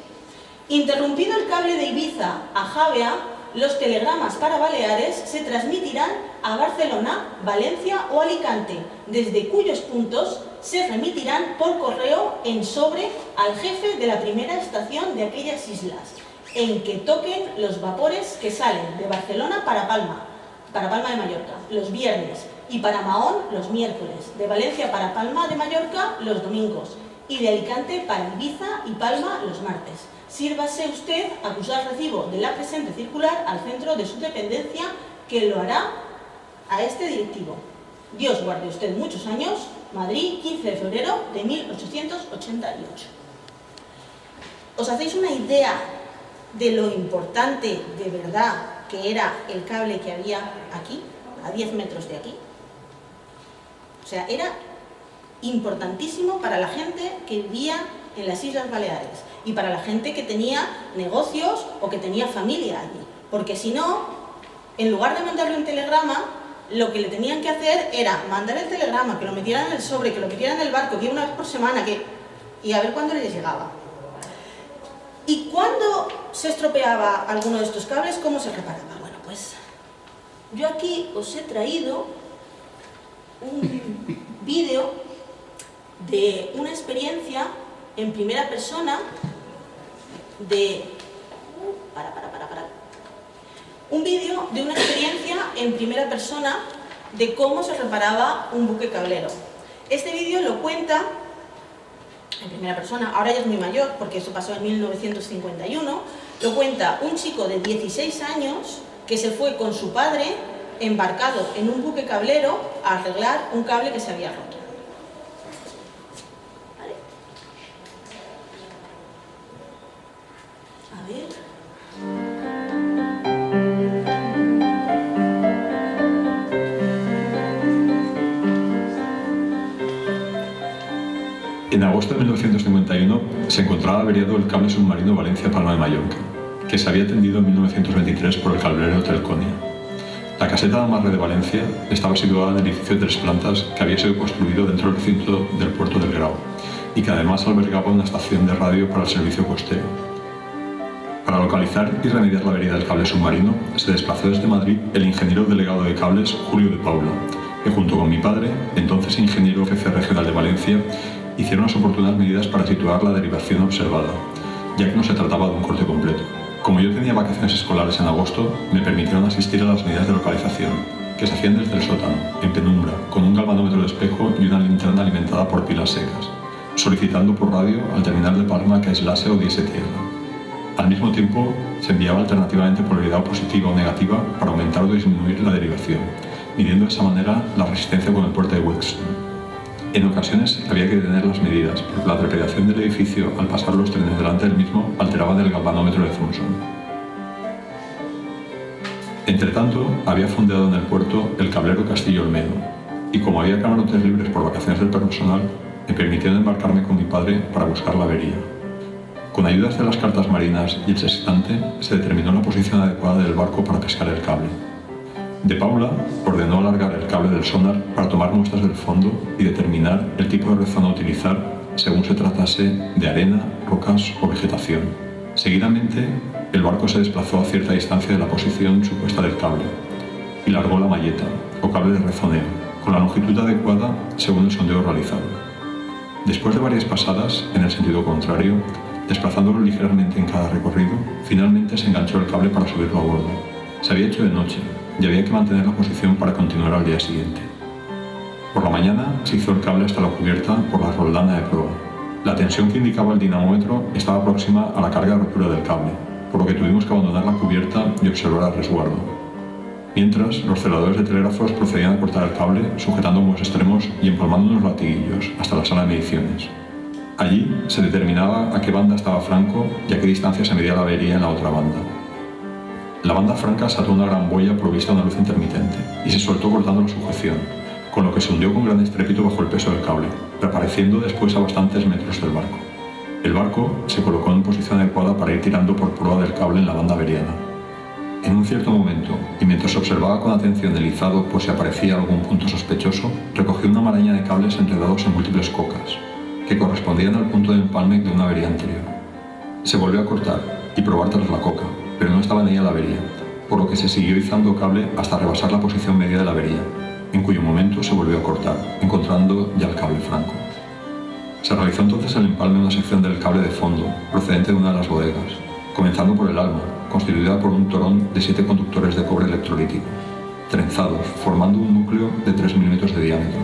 interrumpido el cable de Ibiza a Javea, los telegramas para Baleares se transmitirán a Barcelona, Valencia o Alicante, desde cuyos puntos se remitirán por correo en sobre al jefe de la primera estación de aquellas islas, en que toquen los vapores que salen de Barcelona para Palma de Mallorca, los viernes, y para Mahón los miércoles, de Valencia para Palma de Mallorca los domingos, y de Alicante para Ibiza y Palma los martes. Sírvase usted acusar recibo de la presente circular al centro de su dependencia, que lo hará a este directivo. Dios guarde usted muchos años. Madrid, 15 de febrero de 1888. ¿Os hacéis una idea de lo importante de verdad que era el cable que había aquí, a 10 metros de aquí? O sea, era importantísimo para la gente que vivía en las Islas Baleares y para la gente que tenía negocios o que tenía familia allí. Porque si no, en lugar de mandarle un telegrama, lo que le tenían que hacer era mandar el telegrama, que lo metieran en el sobre, que lo metieran en el barco, que iba una vez por semana, y a ver cuándo les llegaba. ¿Y cuándo se estropeaba alguno de estos cables? ¿Cómo se reparaba? Bueno, pues yo aquí os he traído un vídeo de una experiencia en primera persona de... Un vídeo de una experiencia en primera persona de cómo se reparaba un buque cablero. Este vídeo lo cuenta en primera persona, ahora ya es muy mayor porque eso pasó en 1951, lo cuenta un chico de 16 años que se fue con su padre embarcado en un buque cablero a arreglar un cable que se había roto. ¿Vale? A ver... En agosto de 1951 se encontraba averiado el cable submarino Valencia-Palma de Mallorca, que se había tendido en 1923 por el cablero Telconia. La caseta de amarre de Valencia estaba situada en el edificio de 3 plantas que había sido construido dentro del recinto del puerto del Grau y que además albergaba una estación de radio para el servicio costero. Para localizar y remediar la avería del cable submarino, se desplazó desde Madrid el ingeniero delegado de cables Julio de Paula, que junto con mi padre, entonces ingeniero jefe regional de Valencia, hicieron las oportunas medidas para situar la derivación observada, ya que no se trataba de un corte completo. Como yo tenía vacaciones escolares en agosto, me permitieron asistir a las medidas de localización, que se hacían desde el sótano, en penumbra, con un galvanómetro de espejo y una linterna alimentada por pilas secas, solicitando por radio al terminal de Palma que aislase o diese tierra. Al mismo tiempo, se enviaba alternativamente polaridad positiva o negativa para aumentar o disminuir la derivación, midiendo de esa manera la resistencia con el puerto de Wexton. En ocasiones había que detener las medidas, porque la trepidación del edificio al pasar los trenes delante del mismo alteraba del galvanómetro de Thomson. Entretanto, había fondeado en el puerto el cablero Castillo Olmedo, y como había camarotes libres por vacaciones del personal, me permitieron embarcarme con mi padre para buscar la avería. Con ayudas de las cartas marinas y el sextante, se determinó la posición adecuada del barco para pescar el cable. De Paula ordenó alargar el cable del sonar para tomar muestras del fondo y determinar el tipo de rezón a utilizar según se tratase de arena, rocas o vegetación. Seguidamente, el barco se desplazó a cierta distancia de la posición supuesta del cable y largó la malleta, o cable de rezoneo, con la longitud adecuada según el sondeo realizado. Después de varias pasadas, en el sentido contrario, desplazándolo ligeramente en cada recorrido, finalmente se enganchó el cable para subirlo a bordo. Se había hecho de noche y había que mantener la posición para continuar al día siguiente. Por la mañana se hizo el cable hasta la cubierta por la roldana de proa. La tensión que indicaba el dinamómetro estaba próxima a la carga de rotura del cable, por lo que tuvimos que abandonar la cubierta y observar al resguardo. Mientras, los celadores de telégrafos procedían a cortar el cable, sujetando ambos extremos y empalmando unos latiguillos hasta la sala de mediciones. Allí se determinaba a qué banda estaba Franco y a qué distancia se medía la avería en la otra banda. La banda franca saltó una gran boya provista de una luz intermitente y se soltó cortando la sujeción, con lo que se hundió con gran estrépito bajo el peso del cable, reapareciendo después a bastantes metros del barco. El barco se colocó en posición adecuada para ir tirando por proa del cable en la banda averiada. En un cierto momento, y mientras observaba con atención el izado por si aparecía algún punto sospechoso, recogió una maraña de cables enredados en múltiples cocas, que correspondían al punto de empalme de una avería anterior. Se volvió a cortar y probar tras la coca, pero no estaba en ella la avería, por lo que se siguió izando cable hasta rebasar la posición media de la avería, en cuyo momento se volvió a cortar, encontrando ya el cable franco. Se realizó entonces el empalme de una sección del cable de fondo, procedente de una de las bodegas, comenzando por el alma, constituida por un torón de 7 conductores de cobre electrolítico, trenzados, formando un núcleo de 3 milímetros de diámetro.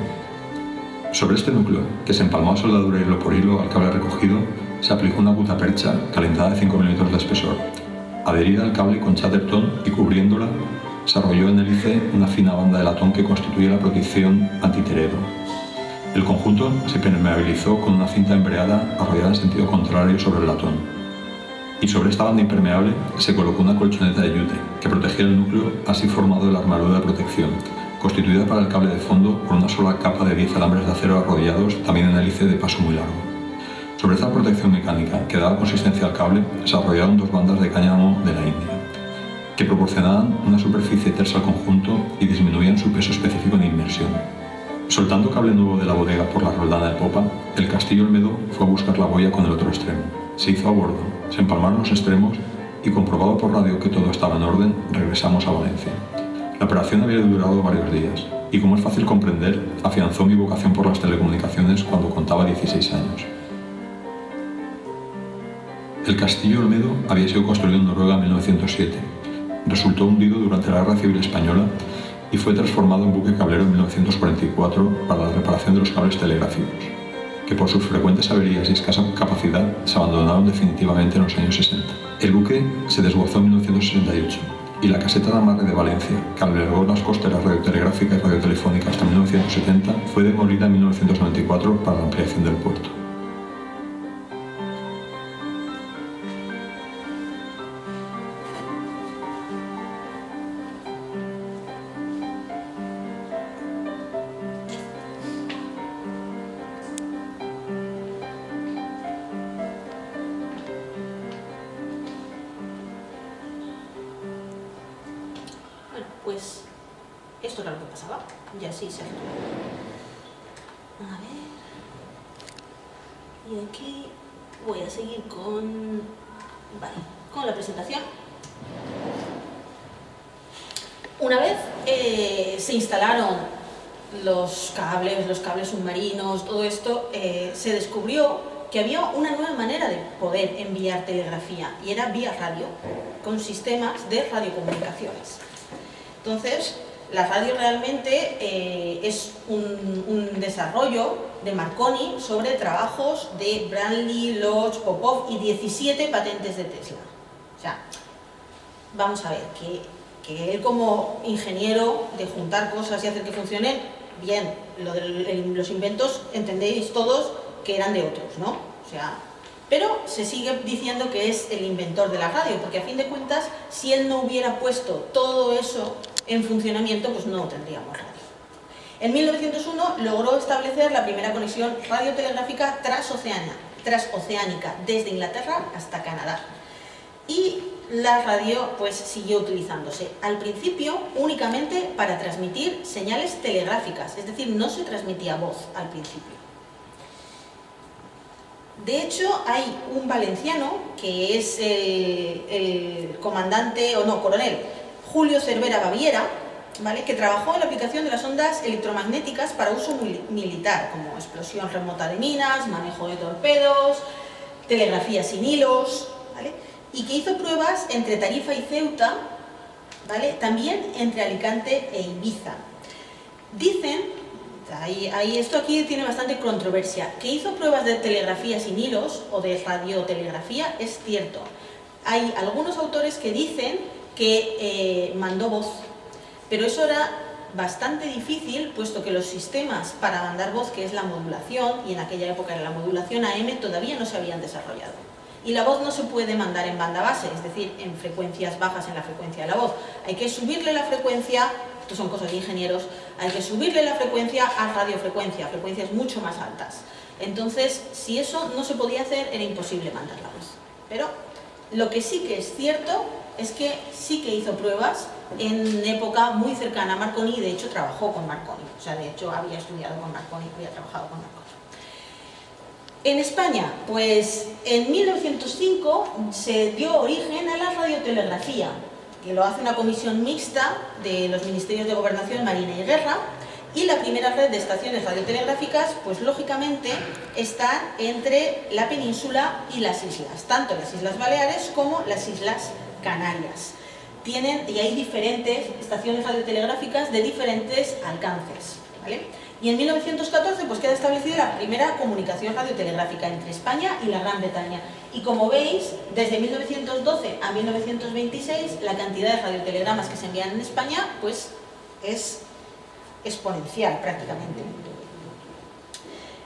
Sobre este núcleo, que se empalmó a soldadura hilo por hilo al cable recogido, se aplicó una gutapercha calentada de 5 milímetros de espesor. Adherida al cable con Chatterton y cubriéndola, se arrolló en hélice una fina banda de latón que constituye la protección antiteredo. El conjunto se permeabilizó con una cinta embreada arrollada en sentido contrario sobre el latón. Y sobre esta banda impermeable se colocó una colchoneta de yute que protegía el núcleo así formado de la armadura de protección, constituida para el cable de fondo por una sola capa de 10 alambres de acero arrollados también en hélice de paso muy largo. Sobre esta protección mecánica que daba consistencia al cable se arrollaron 2 bandas de cáñamo de la India, que proporcionaban una superficie tersa al conjunto y disminuían su peso específico en inmersión. Soltando cable nuevo de la bodega por la roldana de popa, el Castillo Olmedo fue a buscar la boya con el otro extremo. Se hizo a bordo, se empalmaron los extremos y, comprobado por radio que todo estaba en orden, regresamos a Valencia. La operación había durado varios días y, como es fácil comprender, afianzó mi vocación por las telecomunicaciones cuando contaba 16 años. El Castillo Olmedo había sido construido en Noruega en 1907. Resultó hundido durante la Guerra Civil Española y fue transformado en buque cablero en 1944 para la reparación de los cables telegráficos, que por sus frecuentes averías y escasa capacidad se abandonaron definitivamente en los años 60. El buque se desguazó en 1968 y la caseta de amarre de Valencia, que albergó las costeras radiotelegráficas y radiotelefónicas hasta 1970, fue demolida en 1994 para la ampliación del puerto. Pues esto era lo que pasaba, y así se actuó. A ver, y aquí voy a seguir con la presentación. Una vez se instalaron los cables submarinos, todo esto, se descubrió que había una nueva manera de poder enviar telegrafía, y era vía radio, con sistemas de radiocomunicaciones. Entonces, la radio realmente es un desarrollo de Marconi sobre trabajos de Branly, Lodge, Popov y 17 patentes de Tesla. O sea, vamos a ver, que él como ingeniero de juntar cosas y hacer que funcionen, bien, los inventos entendéis todos que eran de otros, ¿no? O sea, pero se sigue diciendo que es el inventor de la radio, porque a fin de cuentas, si él no hubiera puesto todo eso en funcionamiento, pues no tendríamos radio. En 1901 logró establecer la primera conexión radiotelegráfica transoceánica desde Inglaterra hasta Canadá. Y la radio pues siguió utilizándose, al principio únicamente para transmitir señales telegráficas, es decir, no se transmitía voz al principio. De hecho, hay un valenciano que es el coronel Julio Cervera Baviera, ¿vale?, que trabajó en la aplicación de las ondas electromagnéticas para uso militar, como explosión remota de minas, manejo de torpedos, telegrafía sin hilos, ¿vale?, y que hizo pruebas entre Tarifa y Ceuta, ¿vale?, también entre Alicante e Ibiza. Dicen, esto aquí tiene bastante controversia, que hizo pruebas de telegrafía sin hilos o de radiotelegrafía, es cierto. Hay algunos autores que dicen que mandó voz, pero eso era bastante difícil, puesto que los sistemas para mandar voz, que es la modulación, y en aquella época era la modulación AM, todavía no se habían desarrollado. Y la voz no se puede mandar en banda base, es decir, en frecuencias bajas en la frecuencia de la voz. Hay que subirle la frecuencia, esto son cosas de ingenieros, hay que subirle la frecuencia a radiofrecuencia, frecuencias mucho más altas. Entonces, si eso no se podía hacer, era imposible mandar la voz. Pero lo que sí que es cierto es que sí que hizo pruebas en época muy cercana a Marconi, y de hecho trabajó con Marconi, o sea, de hecho había estudiado con Marconi, había trabajado con Marconi. En España, pues en 1905 se dio origen a la radiotelegrafía, que lo hace una comisión mixta de los Ministerios de Gobernación, Marina y Guerra, y la primera red de estaciones radiotelegráficas, pues lógicamente, están entre la península y las islas, tanto las Islas Baleares como las Islas Canarias. Y hay diferentes estaciones radiotelegráficas de diferentes alcances, ¿vale? Y en 1914 pues queda establecida la primera comunicación radiotelegráfica entre España y la Gran Bretaña. Y como veis, desde 1912 a 1926, la cantidad de radiotelegramas que se envían en España pues es exponencial prácticamente.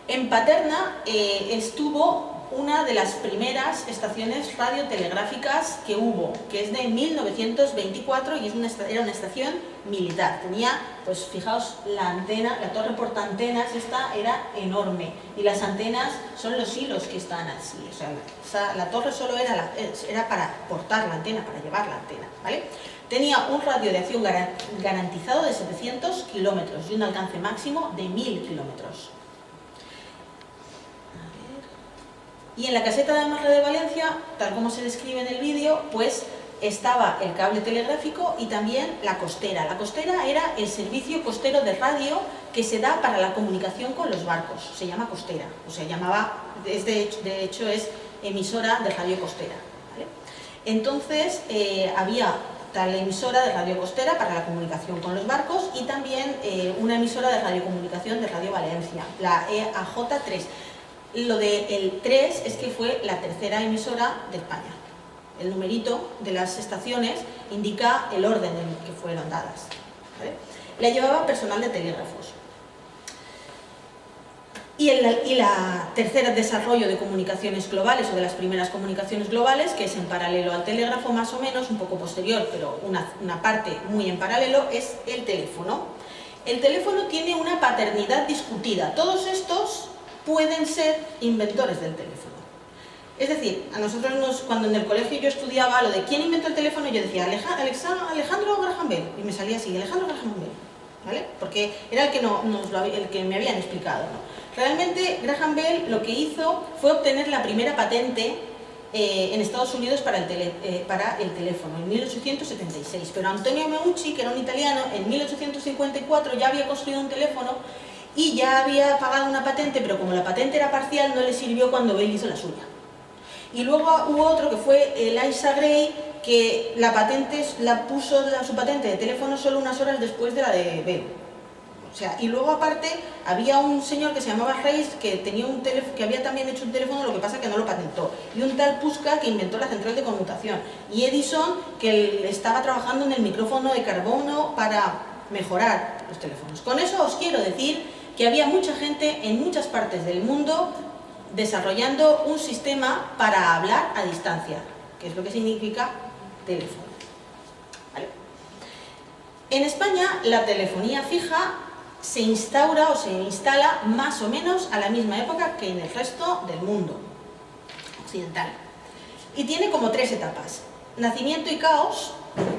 En Paterna estuvo una de las primeras estaciones radiotelegráficas que hubo, que es de 1924 y era una estación militar. Tenía, pues fijaos, la antena, la torre portaantenas esta era enorme, y las antenas son los hilos que están así, o sea, la torre solo era para portar la antena, para llevar la antena, ¿vale? Tenía un radio de acción garantizado de 700 kilómetros y un alcance máximo de 1000 kilómetros. Y en la caseta de Amarre de Valencia, tal como se describe en el vídeo, pues estaba el cable telegráfico y también la costera. La costera era el servicio costero de radio que se da para la comunicación con los barcos. Se llama costera, o se llamaba, de hecho es emisora de radio costera, ¿vale? Entonces había tal emisora de radio costera para la comunicación con los barcos y también una emisora de radiocomunicación de Radio Valencia, la EAJ3. Lo del 3 es que fue la tercera emisora de España. El numerito de las estaciones indica el orden en el que fueron dadas, ¿vale? La llevaba personal de telégrafos. Y la tercera desarrollo de comunicaciones globales, o de las primeras comunicaciones globales, que es en paralelo al telégrafo más o menos, un poco posterior, pero una parte muy en paralelo, es el teléfono. El teléfono tiene una paternidad discutida. Todos estos pueden ser inventores del teléfono. Es decir, a nosotros cuando en el colegio yo estudiaba lo de quién inventó el teléfono, yo decía Alejandro Graham Bell, y me salía así, Alejandro Graham Bell, ¿vale? Porque era el que me habían explicado, ¿no? Realmente Graham Bell lo que hizo fue obtener la primera patente en Estados Unidos para el teléfono, en 1876, pero Antonio Meucci, que era un italiano, en 1854 ya había construido un teléfono y ya había pagado una patente, pero como la patente era parcial no le sirvió cuando Bell hizo la suya. Y luego hubo otro que fue Elisha Gray, que puso su patente de teléfono solo unas horas después de la de Bell. O sea, y luego aparte había un señor que se llamaba Hayes que había también hecho un teléfono, lo que pasa que no lo patentó. Y un tal Puska que inventó la central de conmutación. Y Edison que estaba trabajando en el micrófono de carbono para mejorar los teléfonos. Con eso os quiero decir que había mucha gente en muchas partes del mundo desarrollando un sistema para hablar a distancia, que es lo que significa teléfono. ¿Vale? En España la telefonía fija se instaura o se instala más o menos a la misma época que en el resto del mundo occidental. Y tiene como 3 etapas: nacimiento y caos.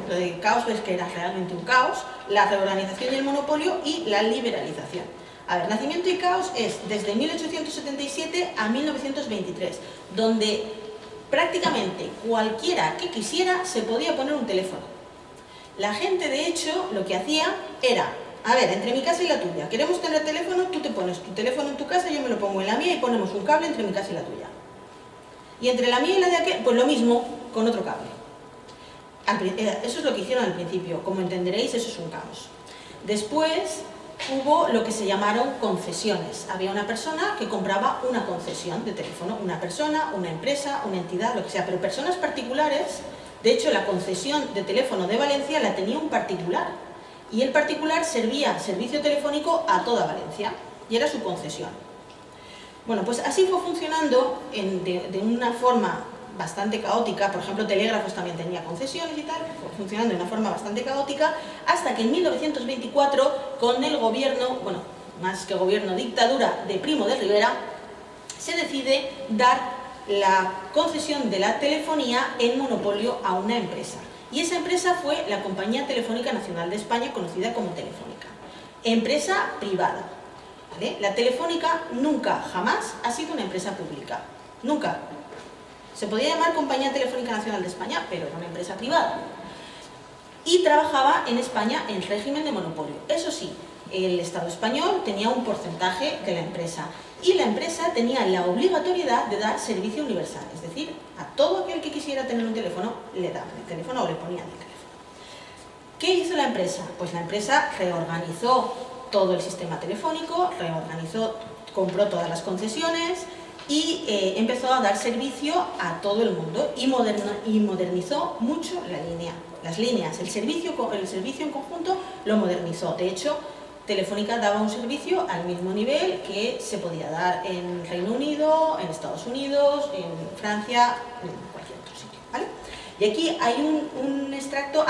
Lo de caos ves que era realmente un caos, la reorganización y el monopolio, y la liberalización. A ver, nacimiento y caos es desde 1877 a 1923, donde prácticamente cualquiera que quisiera se podía poner un teléfono. La gente, de hecho, lo que hacía era, a ver, entre mi casa y la tuya, queremos tener teléfono, tú te pones tu teléfono en tu casa, yo me lo pongo en la mía y ponemos un cable entre mi casa y la tuya. Y entre la mía y la de aquel, pues lo mismo, con otro cable. Eso es lo que hicieron al principio. Como entenderéis, eso es un caos. Después hubo lo que se llamaron concesiones. Había una persona que compraba una concesión de teléfono, una persona, una empresa, una entidad, lo que sea, pero personas particulares. De hecho, la concesión de teléfono de Valencia la tenía un particular. y el particular servía servicio telefónico a toda Valencia y era su concesión. Bueno, pues así fue funcionando de una forma bastante caótica. Por ejemplo, Telégrafos también tenía concesiones y tal, fue funcionando de una forma bastante caótica, hasta que en 1924, con el gobierno, bueno, más que gobierno, dictadura de Primo de Rivera, se decide dar la concesión de la telefonía en monopolio a una empresa. Y esa empresa fue la Compañía Telefónica Nacional de España, conocida como Telefónica. Empresa privada. ¿Vale? La Telefónica nunca, jamás ha sido una empresa pública. Nunca. Se podía llamar Compañía Telefónica Nacional de España, pero era una empresa privada. Y trabajaba en España en régimen de monopolio. Eso sí, el Estado español tenía un porcentaje de la empresa y la empresa tenía la obligatoriedad de dar servicio universal, es decir, a todo aquel que quisiera tener un teléfono le daban el teléfono o le ponían el teléfono. ¿Qué hizo la empresa? Pues la empresa reorganizó todo el sistema telefónico, compró todas las concesiones y empezó a dar servicio a todo el mundo y modernizó mucho las líneas, el servicio en conjunto lo modernizó. De hecho, Telefónica daba un servicio al mismo nivel que se podía dar en Reino Unido, en Estados Unidos, en Francia, en cualquier otro sitio, ¿vale? Y aquí hay un extracto,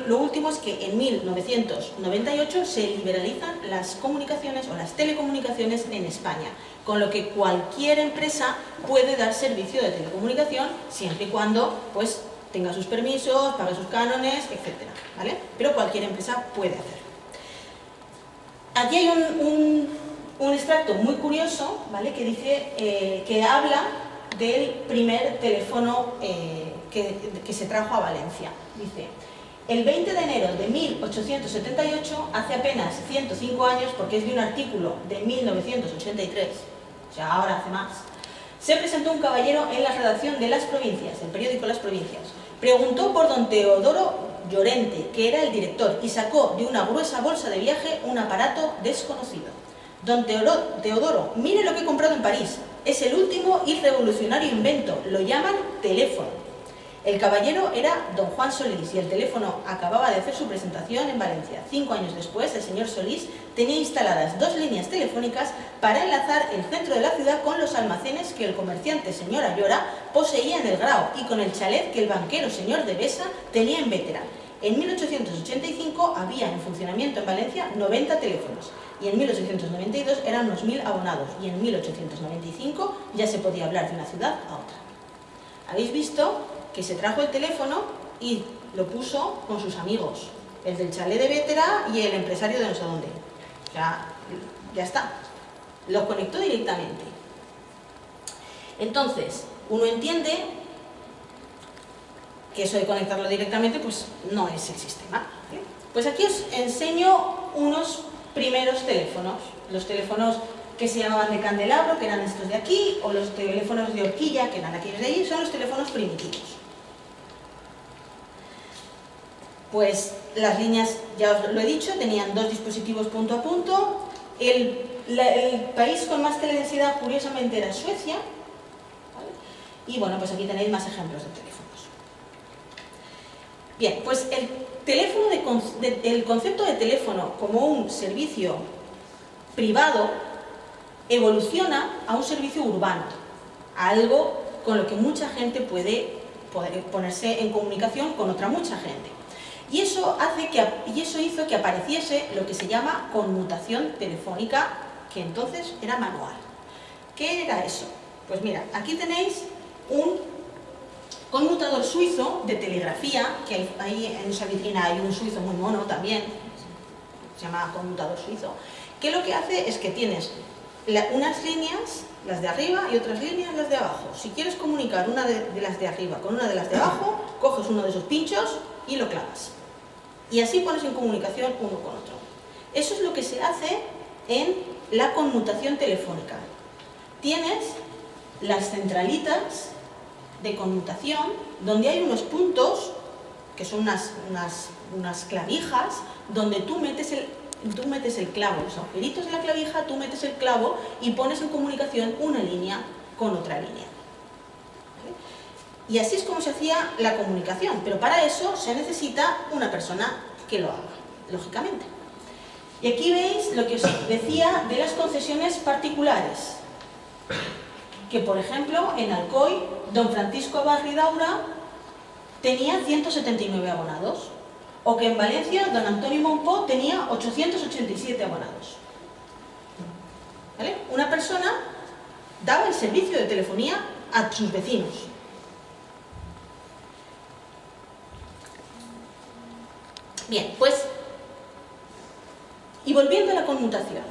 lo último es que en 1998 se liberalizan las comunicaciones o las telecomunicaciones en España, con lo que cualquier empresa puede dar servicio de telecomunicación siempre y cuando pues tenga sus permisos, pague sus cánones, etcétera, ¿vale? Pero cualquier empresa puede hacerlo. Aquí hay un extracto muy curioso, ¿vale? Que dice, que habla del primer teléfono que se trajo a Valencia. Dice, el 20 de enero de 1878, hace apenas 105 años, porque es de un artículo de 1983, o sea, ahora hace más, se presentó un caballero en la redacción de Las Provincias, el periódico Las Provincias. Preguntó por don Teodoro Llorente, que era el director, y sacó de una gruesa bolsa de viaje un aparato desconocido. Don Teodoro, mire lo que he comprado en París. Es el último y revolucionario invento. Lo llaman teléfono. El caballero era don Juan Solís y el teléfono acababa de hacer su presentación en Valencia. 5 años después, el señor Solís tenía instaladas 2 líneas telefónicas para enlazar el centro de la ciudad con los almacenes que el comerciante señor Ayora poseía en el Grao y con el chalet que el banquero señor de Besa tenía en Vétera. En 1885 había en funcionamiento en Valencia 90 teléfonos y en 1892 eran unos 1000 abonados y en 1895 ya se podía hablar de una ciudad a otra. ¿Habéis visto que se trajo el teléfono y lo puso con sus amigos, el del chalet de Vétera y el empresario de no sé dónde? O sea, ya está, lo conectó directamente. Entonces, uno entiende que eso de conectarlo directamente pues no es el sistema, ¿vale? Pues aquí os enseño unos primeros teléfonos, los teléfonos que se llamaban de candelabro, que eran estos de aquí, o los teléfonos de horquilla, que eran aquellos de allí, son los teléfonos primitivos. Pues las líneas, ya os lo he dicho, tenían 2 dispositivos punto a punto. El país con más teledensidad, curiosamente, era Suecia, ¿vale? Y bueno, pues aquí tenéis más ejemplos de teléfonos. Bien, pues el concepto de teléfono como un servicio privado evoluciona a un servicio urbano, a algo con lo que mucha gente puede ponerse en comunicación con otra mucha gente. Y eso hizo que apareciese lo que se llama conmutación telefónica, que entonces era manual. ¿Qué era eso? Pues mira, aquí tenéis un conmutador suizo de telegrafía, que ahí en esa vitrina hay un suizo muy mono también, se llama conmutador suizo, que lo que hace es que tienes unas líneas, las de arriba, y otras líneas, las de abajo. Si quieres comunicar una de las de arriba con una de las de abajo, coges uno de esos pinchos y lo clavas. Y así pones en comunicación uno con otro. Eso es lo que se hace en la conmutación telefónica. Tienes las centralitas de conmutación, donde hay unos puntos, que son unas clavijas, donde tú metes el clavo, los agujeritos de la clavija, tú metes el clavo y pones en comunicación una línea con otra línea. ¿Vale? Y así es como se hacía la comunicación, pero para eso se necesita una persona que lo haga. lógicamente. Y aquí veis lo que os decía de las concesiones particulares, que por ejemplo en Alcoy, don Francisco Abad Ridaura tenía 179 abonados, o que en Valencia don Antonio Monpó tenía 887 abonados. ¿Vale? Una persona daba el servicio de telefonía a sus vecinos. Bien, pues, y volviendo a la conmutación,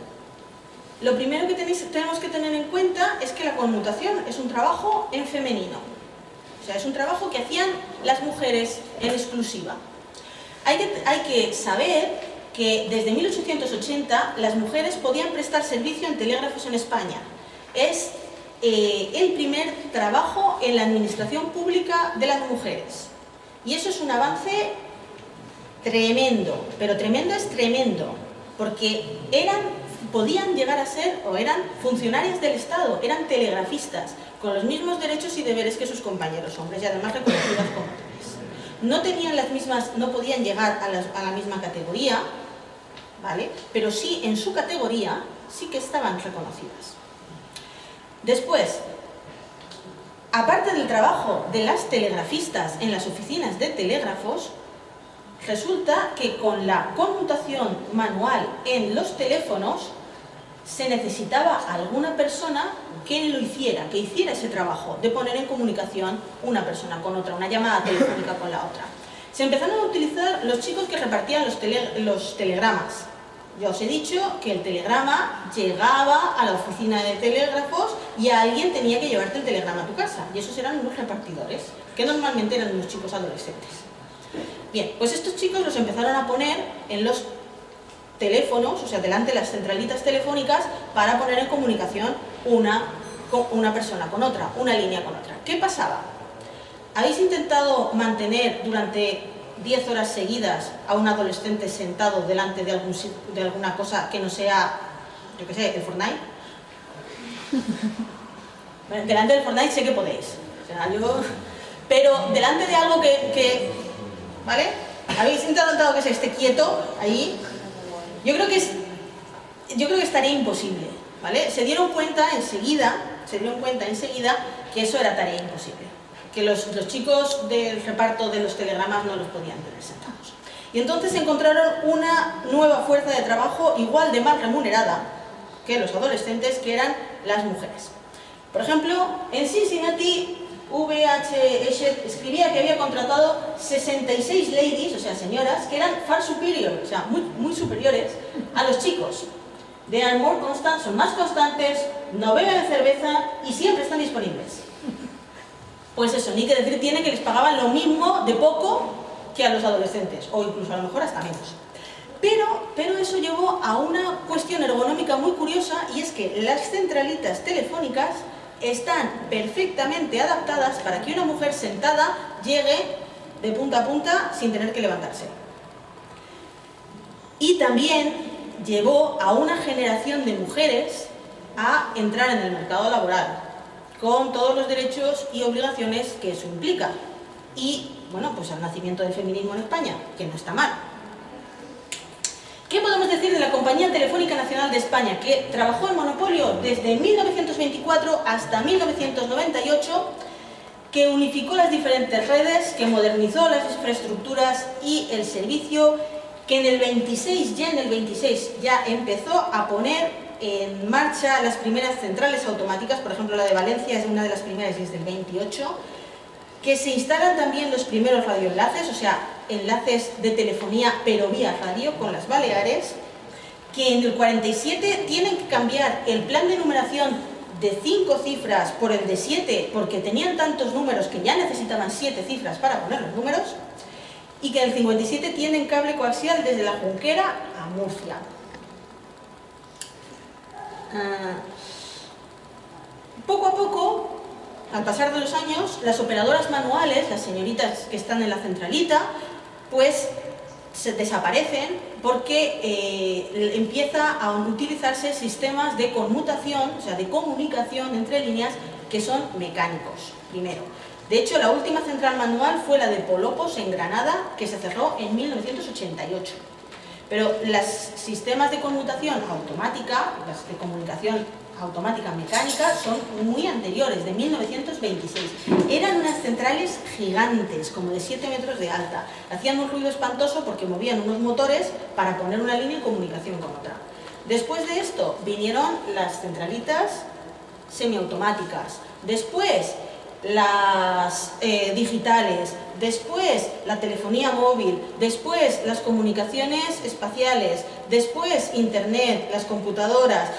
lo primero que tenemos que tener en cuenta es que la conmutación es un trabajo en femenino. O sea, es un trabajo que hacían las mujeres en exclusiva. Hay que saber que desde 1880 las mujeres podían prestar servicio en telégrafos en España. Es el primer trabajo en la administración pública de las mujeres. Y eso es un avance tremendo, pero tremendo es tremendo, porque podían llegar a ser, o eran funcionarias del Estado, eran telegrafistas, con los mismos derechos y deberes que sus compañeros hombres, y además reconocidas como tales. No tenían las mismas, no podían llegar a la misma categoría, ¿vale? Pero sí, en su categoría, sí que estaban reconocidas. Después, aparte del trabajo de las telegrafistas en las oficinas de telégrafos, resulta que con la conmutación manual en los teléfonos se necesitaba alguna persona que lo hiciera, que hiciera ese trabajo de poner en comunicación una persona con otra, una llamada telefónica con la otra. Se empezaron a utilizar los chicos que repartían los telegramas. Ya os he dicho que el telegrama llegaba a la oficina de telégrafos y alguien tenía que llevarte el telegrama a tu casa, y esos eran unos repartidores, que normalmente eran unos chicos adolescentes. Bien, pues estos chicos los empezaron a poner en los teléfonos, o sea, delante de las centralitas telefónicas, para poner en comunicación una persona con otra, una línea con otra. ¿Qué pasaba? ¿Habéis intentado mantener durante 10 horas seguidas a un adolescente sentado delante de alguna cosa que no sea, yo qué sé, el Fortnite? Bueno, delante del Fortnite sé que podéis, o sea, pero delante de algo ¿vale? ¿Habéis intentado que se esté quieto ahí? Yo creo que estaría imposible, ¿vale? Se dieron cuenta enseguida que eso era tarea imposible, que los chicos del reparto de los telegramas no los podían tener sentados. Y entonces encontraron una nueva fuerza de trabajo igual de mal remunerada que los adolescentes, que eran las mujeres. Por ejemplo, en Cincinnati, VH Eshet escribía que había contratado 66 ladies, o sea, señoras, que eran far superior, o sea, muy superiores a los chicos. They are more constant, son más constantes, no beben cerveza y siempre están disponibles. Pues eso, ni que decir tiene que les pagaban lo mismo de poco que a los adolescentes, o incluso a lo mejor hasta menos. Pero eso llevó a una cuestión ergonómica muy curiosa, y es que las centralitas telefónicas están perfectamente adaptadas para que una mujer sentada llegue de punta a punta sin tener que levantarse. Y también llevó a una generación de mujeres a entrar en el mercado laboral, con todos los derechos y obligaciones que eso implica. Y, bueno, pues al nacimiento del feminismo en España, que no está mal. ¿Qué podemos decir de la Compañía Telefónica Nacional de España, que trabajó en monopolio desde 1924 hasta 1998, que unificó las diferentes redes, que modernizó las infraestructuras y el servicio, que en el 26 ya empezó a poner en marcha las primeras centrales automáticas? Por ejemplo, la de Valencia es una de las primeras desde el 28, que se instalan también los primeros radioenlaces, o sea, enlaces de telefonía pero vía radio con las Baleares, que en el 47 tienen que cambiar el plan de numeración de 5 cifras por el de 7, porque tenían tantos números que ya necesitaban 7 cifras para poner los números, y que en el 57 tienen cable coaxial desde la Junquera a Murcia. Poco a poco, al pasar de los años, las operadoras manuales, las señoritas que están en la centralita, pues se desaparecen, porque empieza a utilizarse sistemas de conmutación, o sea, de comunicación entre líneas, que son mecánicos, primero. De hecho, la última central manual fue la de Polopos, en Granada, que se cerró en 1988. Pero los sistemas de conmutación automática, las de comunicación automática mecánica, son muy anteriores, de 1926. Eran unas centrales gigantes, como de 7 metros de alta. Hacían un ruido espantoso porque movían unos motores para poner una línea en comunicación con otra. Después de esto vinieron las centralitas semiautomáticas, después las digitales, después la telefonía móvil, después las comunicaciones espaciales, después internet, las computadoras,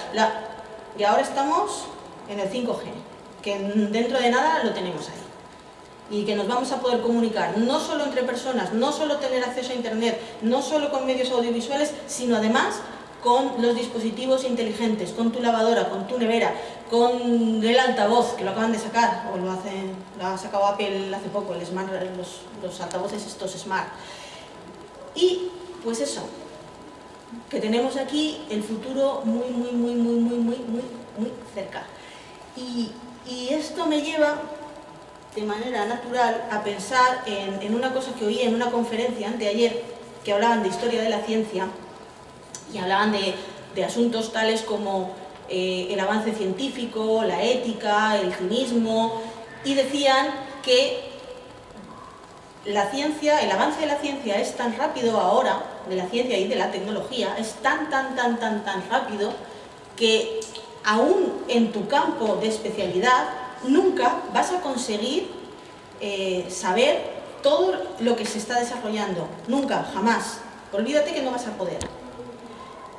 y ahora estamos en el 5G, que dentro de nada lo tenemos ahí. Y que nos vamos a poder comunicar no solo entre personas, no solo tener acceso a internet, no solo con medios audiovisuales, sino además con los dispositivos inteligentes, con tu lavadora, con tu nevera, con el altavoz, que lo acaban de sacar, o lo ha sacado Apple hace poco, los altavoces estos Smart. Y pues eso, que tenemos aquí el futuro muy cerca. Y esto me lleva de manera natural a pensar en una cosa que oí en una conferencia anteayer, que hablaban de historia de la ciencia y hablaban de asuntos tales como el avance científico, la ética, el cinismo, y decían que la ciencia, el avance de la ciencia es tan rápido ahora, de la ciencia y de la tecnología, es tan rápido que aún en tu campo de especialidad nunca vas a conseguir saber todo lo que se está desarrollando. Nunca, jamás. Olvídate que no vas a poder.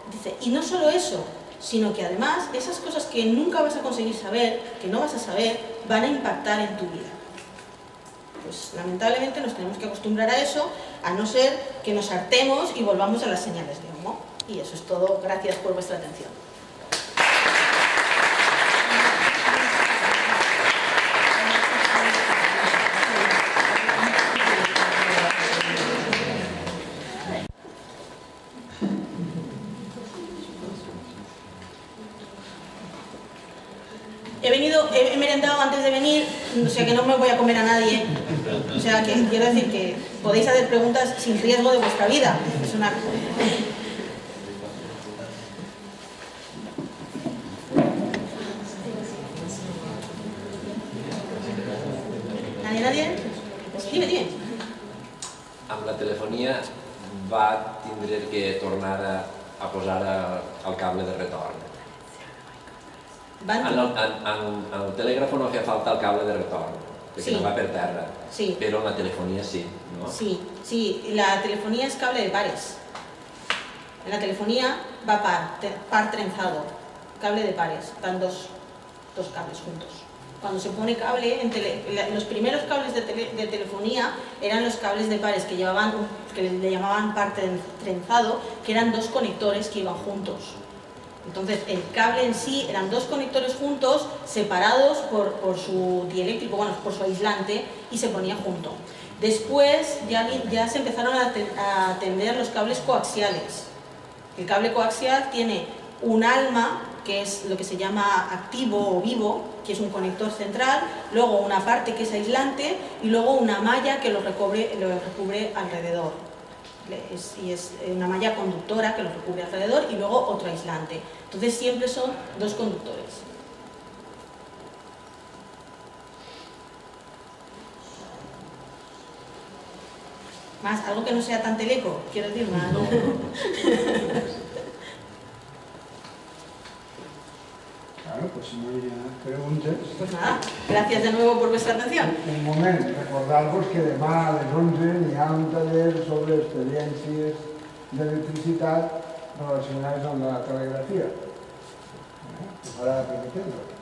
Dice, y no solo eso, sino que además esas cosas que nunca vas a conseguir saber, que no vas a saber, van a impactar en tu vida. Pues lamentablemente nos tenemos que acostumbrar a eso, a no ser que nos hartemos y volvamos a las señales de humo. Y eso es todo. Gracias por vuestra atención. He merendado antes de venir, o sea que no me voy a comer a nadie. O sea que quiero decir que podéis hacer preguntas sin riesgo de vuestra vida. Es una... ¿Nadie? Dime. Amb la telefonia va tindre que tornar a posar el cable de retorn. En el telègrafo no feia falta el cable de retorn, perquè no va per terra, però en la telefonía sí, ¿no? Sí, la telefonía es cable de pares. En la telefonía va par trenzado, cable de pares, van dos cables juntos. Cuando se pone cable, los primeros cables de telefonía eran los cables de pares que le llamaban par trenzado, que eran dos conectores que iban juntos. Entonces el cable en sí eran dos conectores juntos, separados por su dieléctrico, bueno, por su aislante, y se ponía junto. Después ya se empezaron a atender los cables coaxiales. El cable coaxial tiene un alma, que es lo que se llama activo o vivo, que es un conector central, luego una parte que es aislante y luego una malla que lo recubre alrededor. Y es una malla conductora que lo recubre alrededor y luego otro aislante. Entonces siempre son dos conductores. Más, algo que no sea tan teleco, quiero decir más. No. Claro, pues si no hay preguntes... Pues nada, gracias de nuevo por vuestra atención. Un moment, recordar-vos que demà a les 11 hi ha un taller sobre experiències d'electricitat relacionades amb la telegrafia. Que farà primer temps.